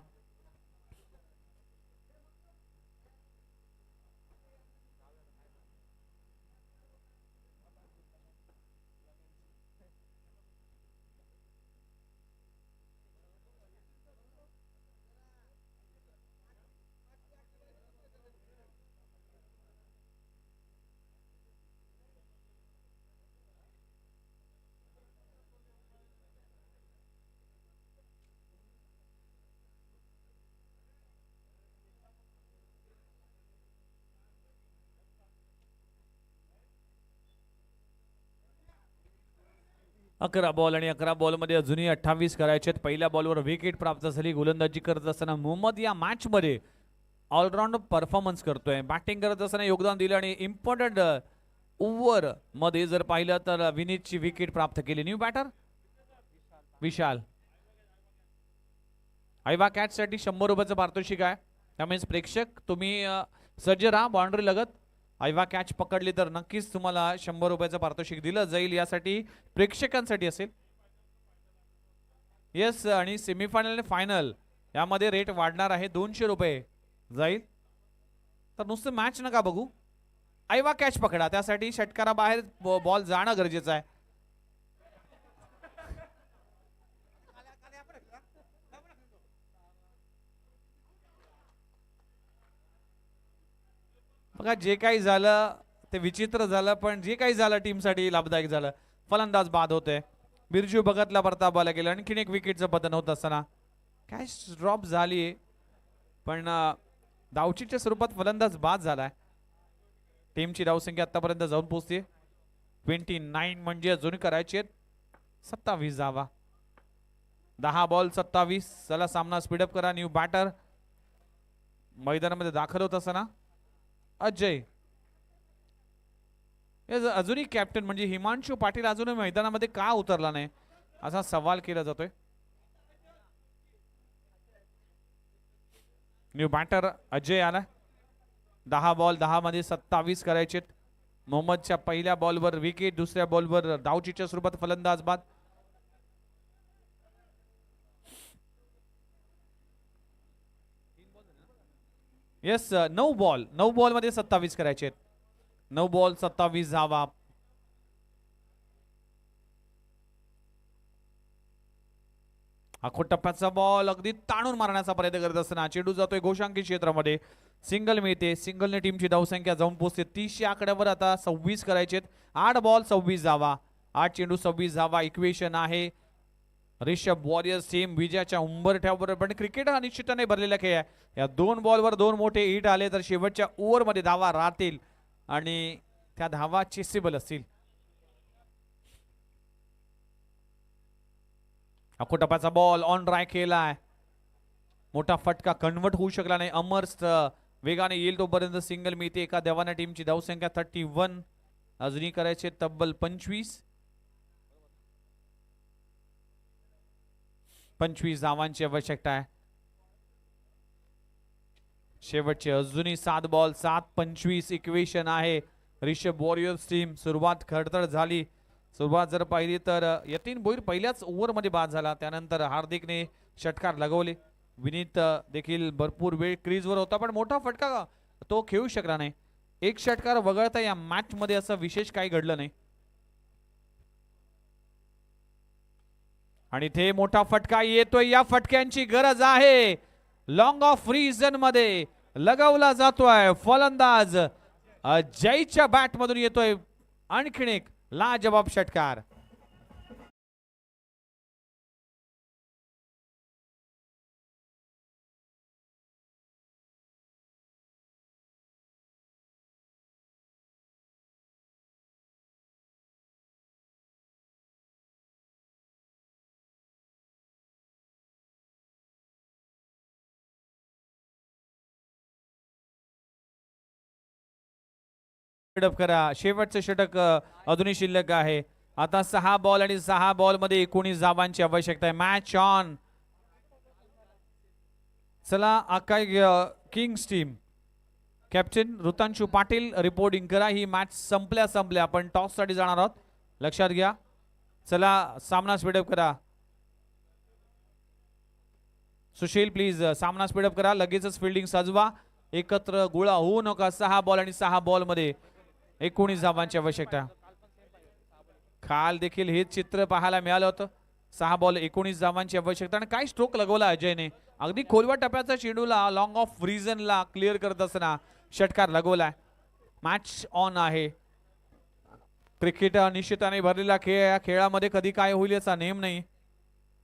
अकरा बॉल आणि 11 बॉल मध्ये अजूनही 28 करायचे. पहिल्या बॉलवर विकेट प्राप्त झाली. गोलंदाजी करत असताना मोहम्मद या मॅच मध्ये ऑलराऊंड परफॉर्मन्स करतोय. बॅटिंग करत असताना योगदान दिलं आणि इम्पॉर्टंट ओव्हर मध्ये जर पाहिलं तर विनीतची विकेट प्राप्त केली. न्यू बॅटर विशाल. आयवा कॅच साठी 100 रुपयाचं पारितोषिक आहे. त्यामुळे प्रेक्षक तुम्ही सज्ज राहा बाउंड्री लगत. आयवा कॅच पकडली तर नक्कीच तुम्हाला 100 रुपयाचं पारितोषिक दिलं जाईल. यासाठी प्रेक्षकांसाठी असेल. येस आणि सेमीफायनल आणि फायनल यामध्ये रेट वाढणार आहे. 200 रुपये जाईल. तर नुसतं मॅच नका बघू, आयवा कॅच पकडा. त्यासाठी षटकाराबाहेर बॉल जाणं गरजेचं आहे. बघा जे काही झालं ते विचित्र झालं, पण जे काही झालं टीमसाठी लाभदायक झालं. फलंदाज बाद होते. बिरजू भगतला परतावाला गेलं. आणखीन एक विकेटचं पतन होत असताना कॅच ड्रॉप झाली, पण धावचीच्या स्वरूपात फलंदाज बाद झालाय. टीमची धावसंख्या आतापर्यंत जाऊन पोहोचते 29, म्हणजे अजून करायचे 27 धावा. 10 बॉल 27. चला सामना स्पीडअप करा. न्यू बॅटर मैदानामध्ये दाखल होत असताना अजय. अजूनही कॅप्टन म्हणजे हिमांशू पाटील अजूनही मैदानामध्ये का उतरला नाही असा सवाल केला जातोय. न्यू बॅटर अजय आला. 10 बॉल 10 मध्ये 27 करायचे. मोहम्मदच्या पहिल्या बॉलवर विकेट, दुसऱ्या बॉलवर धावचीच्या स्वरूपात फलंदाज बाद. येस 9 बॉल मध्ये 27 करायचे. 9 बॉल 27 धावा. आखो टप्प्याचा बॉल अगदी ताणून मारण्याचा प्रयत्न करत असताना चेंडू जातोय घोषांकी क्षेत्रामध्ये. सिंगल मिळते. सिंगलने टीमची धावसंख्या जाऊन पोहोचते 30 आकड्यावर. आता 26 करायचे. 8 बॉल 26 धावा. 8 चेंडू 26 धावा. इक्वेशन आहे. रिषभ वॉरियर्स टीम विजयाच्या उंबरठ्यावर, पण क्रिकेट हा निश्चितपणे भरलेला खेळ आहे. या 2 बॉलवर 2 मोठे हिट आले तर शेवटच्या ओव्हरमध्ये धावा राहतील आणि त्या धावा चेसेबल असतील. आखो टप्प्याचा बॉल ऑन ड्राय केलाय. मोठा फटका कन्वर्ट होऊ शकला नाही. अमर्स वेगाने येईल तोपर्यंत सिंगल मिळते. एका धावाने टीमची धावसंख्या 31. अजूनही करायचे तब्बल 25 धावांची आवश्यकता आहे. शेवटचे अजूनही 7 बॉल 7-25 इक्वेशन आहे. रिषभ वॉरियर्स टीम सुरुवात खडतड झाली. सुरुवात जर पाहिली तर यतीन भोईर पहिल्याच ओव्हरमध्ये बाद झाला. त्यानंतर हार्दिकने षटकार लगवले. विनीत देखील भरपूर वेळ क्रीजवर होता, पण मोठा फटका तो खेळू शकला नाही. एक षटकार वगळता या मॅच मध्ये असं विशेष काही घडलं नाही. आणि इथे मोठा फटका येतोय. या फटक्यांची गरज आहे. लॉंग ऑफ रिजन मध्ये लगावला जातोय. फलंदाज अजयच्या बॅट मधून येतोय आणखीन एक लाजवाब षटकार. करा. शेवटचे षटक अजूनही शिल्लक आहे. आता 6 बॉल आणि 6 बॉल मध्ये 19 धावांची आवश्यकता आहे. Match on. चला Akay Kings team captain Rutanshu Patil reporting करा. ही मॅच संपल्या आपण टॉस साठी जाणार आहोत, लक्षात घ्या. चला सामना स्पीडअप करा. सुशील प्लीज सामना स्पीडअप करा. लगेचच फिल्डिंग सजवा. एकत्र गोळा होऊ नका. 6 बॉल आणि 6 बॉल मध्ये 19 धावांची आवश्यकता. काल देखील हेच चित्र पाहायला मिळालं होतं. 6 बॉल 19 धावांची आवश्यकता. आणि काय स्ट्रोक लगवला अजयने. अगदी खोलवा टप्प्याचा चेंडूला लॉंग ऑफ रिजनला क्लिअर करत असताना षटकार लगवलाय. मॅच ऑन आहे. क्रिकेट निश्चिताने भरलेला खेळ. या खेळामध्ये कधी काय होईल याचा नेम नाही,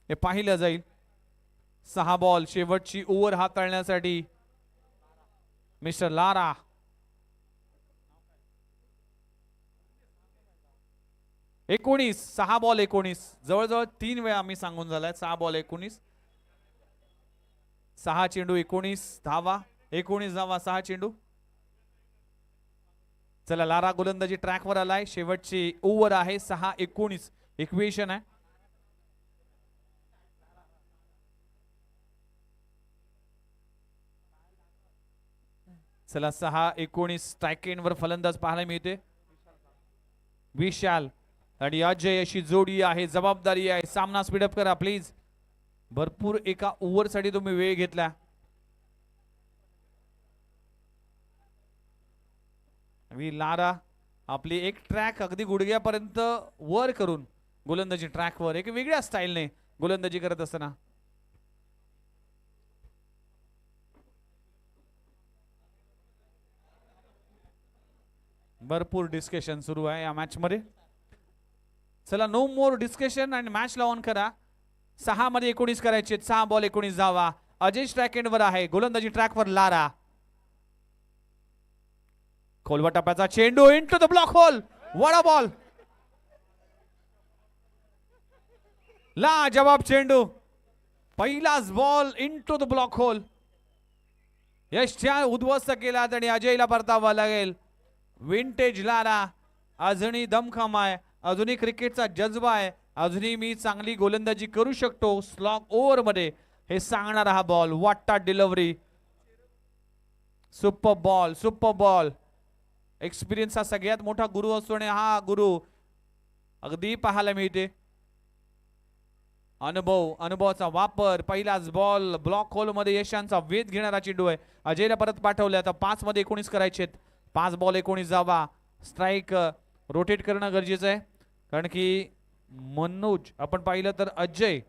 हे पाहिलं जाईल. 6 बॉल शेवटची ओव्हर हाताळण्यासाठी मिस्टर लारा. एकोणीस 6 बॉल 19 जवळजवळ 3 वेळा आम्ही सांगून झालाय. 6 बॉल 19 6 चेंडू 19 धावा. 19 धावा 6 चेंडू. चला लारा गोलंदाजी ट्रॅकवर आलाय. शेवटची ओव्हर आहे. 6-19 इक्वेशन आहे. चला 6-19 स्ट्राईक एंडवर फलंदाज पाहायला मिळते. विशाल आणि अजय अशी जोडी आहे. जबाबदारी आहे. सामना स्पीडअप करा प्लीज. भरपूर एका ओव्हरसाठी तुम्ही वेळ घेतला. लारा आपली एक ट्रॅक अगदी गुडघ्यापर्यंत वर करून गोलंदाजी ट्रॅकवर एक वेगळ्या स्टाईलने गोलंदाजी करत असताना भरपूर डिस्कशन सुरू आहे या मॅच मध्ये. चला नो मोर डिस्कशन आणि मॅच ला ऑन करा. 6-19 करायचे. 6 बॉल 19 धावा. अजय स्ट्राईक एंडवर आहे. गोलंदाजी ट्रॅकवर लारा. खोलवा टप्प्याचा चेंडू into the block hole. What a ball. ला जवाब चेंडू. पहिलाच ball into the block hole. यशच्या उद्ध्वस्त केला आणि अजयला परतावा लागेल. विंटेज लारा अजूनही दमखम आहे. अजूनही क्रिकेटचा जज्बा आहे. अजूनही मी चांगली गोलंदाजी करू शकतो स्लॉग ओव्हर मध्ये हे सांगणारा हा बॉल. वाटता delivery. Super ball. Super ball. Experience हा सगळ्यात मोठा गुरु असतो आणि हा गुरु अगदी पाहायला मिळते. अनुभवाचा वापर. पहिलाच बॉल ब्लॉक होल मध्ये यशांचा वेध घेणारा चेंडू आहे. अजयला परत पाठवले. आता 5-19 करायचे. 5 बॉल 19 धावा. स्ट्राईक रोटेट करणं गरजेचं आहे कारण की मनोज आपण पाहिलं तर अजय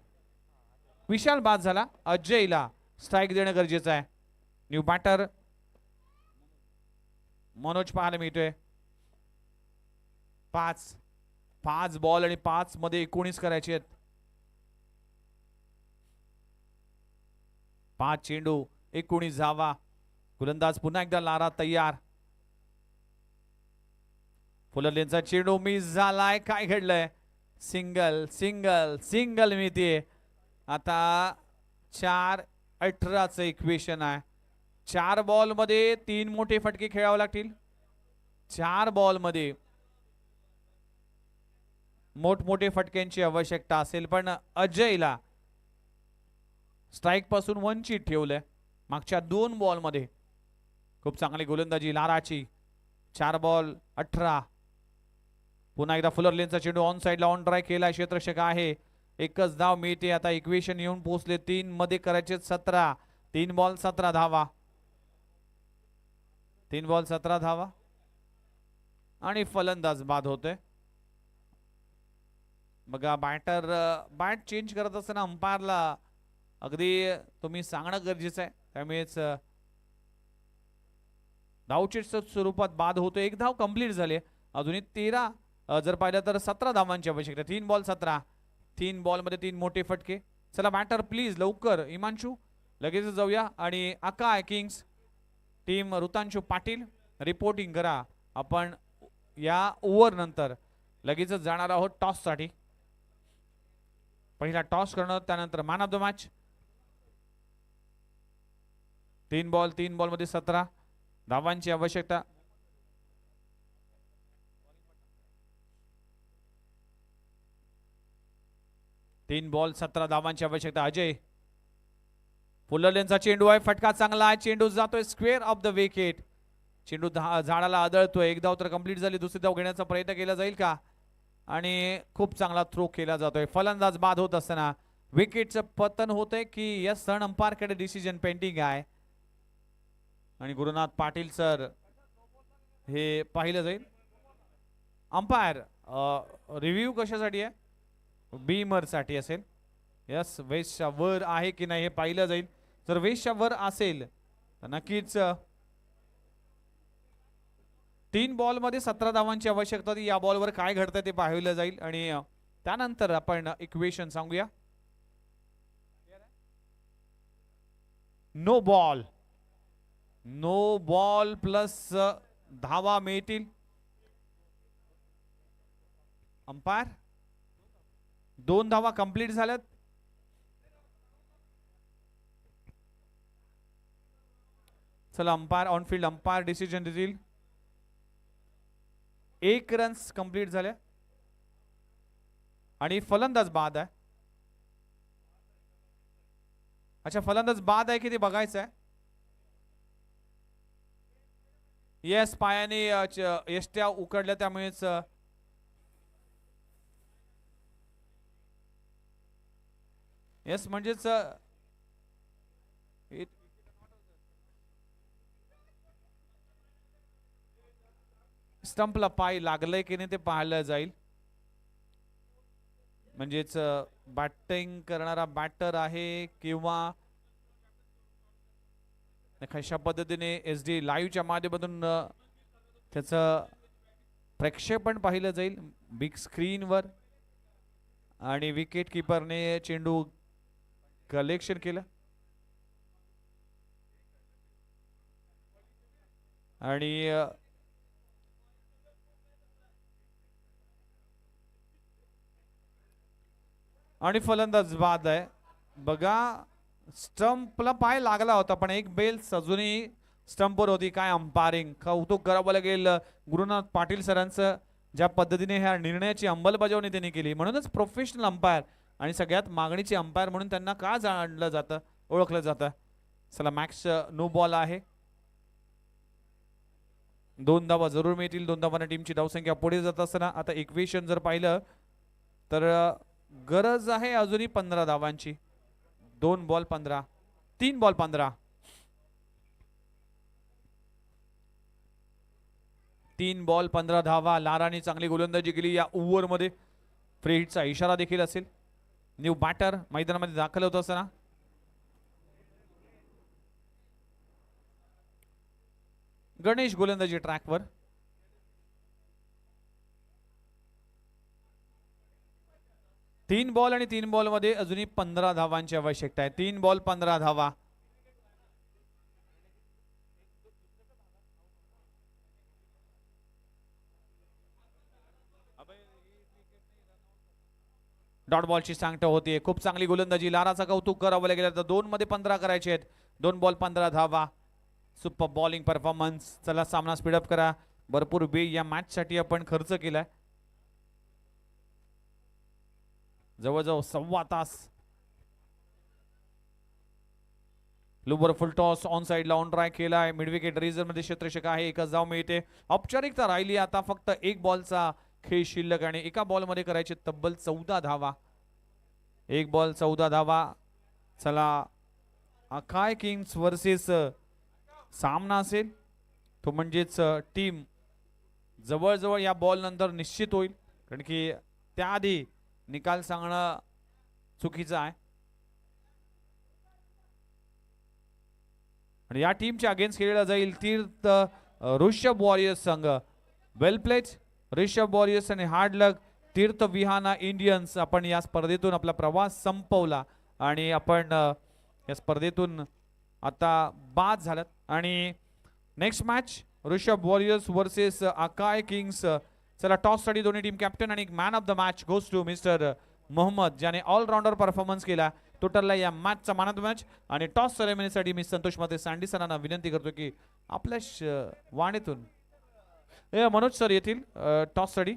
विशाल बाद झाला. अजयला स्ट्राईक देणं गरजेचं आहे. न्यू बॅटर मनोज पाहायला मिळतोय. 5 बॉल आणि 5 मध्ये 19 करायचे आहेत. 5 चेंडू 19 धावा. गोलंदाज पुन्हा एकदा लारा तयार. फुलर लेनचा चेंडू मिस झालाय. काय घडलंय. सिंगल सिंगल सिंगल मिळते. आता 4-18चं इक्वेशन आहे. 4 बॉल मध्ये 3 मोठे फटके खेळावे लागतील. 4 बॉल मध्ये मोठमोठे फटक्यांची आवश्यकता असेल पण अजयला स्ट्राईक पासून वंचित ठेवलंय. मागच्या 2 बॉल मध्ये खूप चांगली गोलंदाजी लाराची. 4 बॉल 18. पुन्हा एकदा फुलर लेनचा चेंडू ऑन साइडला ऑन ट्राय केला. क्षेत्ररक्षक आहे. एकच धाव मिळते. आता इक्वेशन येऊन पोहोचले. 3 मध्ये करायचे 17. 3 बॉल 17 धावा. 3 बॉल 17 धावा आणि फलंदाज बाद होते. बघा बॅट चेंज करत असताना अंपायरला अगदी तुम्ही सांगणं गरजेचं आहे. त्यामुळेच धावचीच्या स्वरूपात बाद होतो. 1 धाव कंप्लीट झाले. अजूनही 13 जर पाहिलं तर 17 धावांची आवश्यकता. 3 बॉल 17. 3 बॉल मध्ये 3 मोठे फटके. चला बॅटर प्लीज लवकर. इमांशू लगेच जाऊया आणि आकाय किंग्स टीम ऋतांशू पाटील रिपोर्टिंग करा. आपण या ओव्हर नंतर लगेच जाणार आहोत टॉस साठी. पहिला टॉस करणं त्यानंतर man of the match. 3 ball मध्ये 17 धावांची आवश्यकता. तीन बॉल 17 धावांची आवश्यकता. अजय फुलर लेनचा चेंडू आहे. फटका चांगला आहे. चेंडू जातोय स्क्वेअर ऑफ द विकेट. चेंडू झाडाला आदळतोय. 1 धाव तर कंप्लीट झाली. दुसरी धाव घेण्याचा प्रयत्न केला जाईल का आणि खूप चांगला थ्रो केला जातोय. फलंदाज बाद होत असताना विकेटचं पतन होतंय की या सण अंपायरकडे डिसिजन पेंडिंग आहे आणि गुरुनाथ पाटील सर हे पाहिलं जाईल. अंपायर रिव्ह्यू कशासाठी आहे. बीमर साठी असेल. यस वेस्टच्या वर आहे की नाही हे पाहिलं जाईल. जर वेस्टच्या वर असेल तर नक्कीच 3 बॉल मध्ये 17 धावांची आवश्यकता होती. या बॉलवर काय घडतं ते पाहिलं जाईल आणि त्यानंतर आपण इक्वेशन सांगूया. नो बॉल प्लस धावा मिळतील. अंपायर 2 धावा कंप्लीट झाल्यात. चला umpire on field umpire decision देतील. 1 रन्स कंप्लीट झाले आणि फलंदाज बाद आहे. अच्छा, फलंदाज बाद आहे की ते बघायचं आहे. येस, पायाने यष्ट्या उकडल्या त्यामुळेच येस म्हणजेच स्टंपला पाय लागलंय की नाही ते पाहिलं जाईल. म्हणजेच बॅटिंग करणारा बॅटर आहे किंवा कशा पद्धतीने SD लाईव्हच्या माध्यमातून त्याचं प्रक्षेपण पाहिलं जाईल बिग स्क्रीनवर. आणि विकेट किपरने चेंडू कलेक्शन केलं आणि फलंदाज बाद आहे. बघा, स्टंपला पाय लागला होता पण एक बेल अजूनही स्टंपवर होती. काय अंपायरिंग, कौतुक करावं लागेल गुरुनाथ पाटील सरांचं, ज्या पद्धतीने ह्या निर्णयाची अंमलबजावणी त्यांनी केली. म्हणूनच प्रोफेशनल अंपायर आणि सगळ्यात मागणीचे अंपायर म्हणून त्यांना का जाणलं जातं, ओळखलं जातं. चला, मॅक्स नो बॉल आहे. 2 धावा जरूर मिळतील. 2 धावांना टीमची धावसंख्या पुढे जात असताना आता इक्वेशन जर पाहिलं तर गरज आहे अजूनही 15 धावांची. 2 बॉल 15, 3 बॉल 15, 3 बॉल 15 धावा. लाराने चांगली गोलंदाजी केली या ओव्हरमध्ये. फ्री हिटचा इशारा देखील असेल. न्यू बॅटर मैदानामध्ये दाखल होत असताना गणेश गोलंदाजी ट्रॅकवर. तीन बॉल आणि 3 बॉल मध्ये अजूनही 15 धावांची आवश्यकता आहे. 3 बॉल 15 धावा. डॉट बॉलची सांगता होती. खूप चांगली गोलंदाजी. लाराचा कौतुक करावं लागेल. तर 2 मध्ये 15 करायचे आहेत. 2 बॉल 15 धावा. Super bowling performance. चला, सामना स्पीडअप करा. भरपूर वेळ या मॅच साठी आपण खर्च केलाय. जवळजवळ 1.25 तास. लुबर फुल टॉस ऑन साइडला ऑन ट्राय केलाय. मिड विकेट रिझर्व मध्ये क्षेत्ररक्षक आहे. एकच धाव मिळते. औपचारिकता राहिली आता. फक्त 1 बॉलचा खेळ शिल्लक आणि एका बॉल मध्ये करायचे तब्बल 14 धावा. 1 बॉल 14 धावा. चला, अकाय किंग्स वर्सेस सामना असेल तो, म्हणजेच टीम जवळजवळ या बॉल नंतर निश्चित होईल, कारण की त्याआधी निकाल सांगणं चुकीचं आहे. आणि या टीमच्या अगेन्स्ट खेळला जाईल तीर्थ ऋषभ वॉरियर्स संघ. वेल प्लेड ऋषभ वॉरियर्स आणि हार्ड लक तीर्थ विहाना इंडियन्स. आपण या स्पर्धेतून आपला प्रवास संपवला आणि आपण या स्पर्धेतून आता बाद झालात. आणि next match Rishabh Warriors versus Akay Kings. चला, टॉस साठी दोन्ही टीम कॅप्टन आणि man of the match goes to mister Mohammad, ज्याने ऑलराऊंडर परफॉर्मन्स केला. तो ठरला या मॅचचा मॅन ऑफ द मॅच. आणि टॉस सेरेमनीसाठी मी संतोष माते सँडी सरांना विनंती करतो की आपल्या वाणीतून मनोज सर येतील टॉस साठी.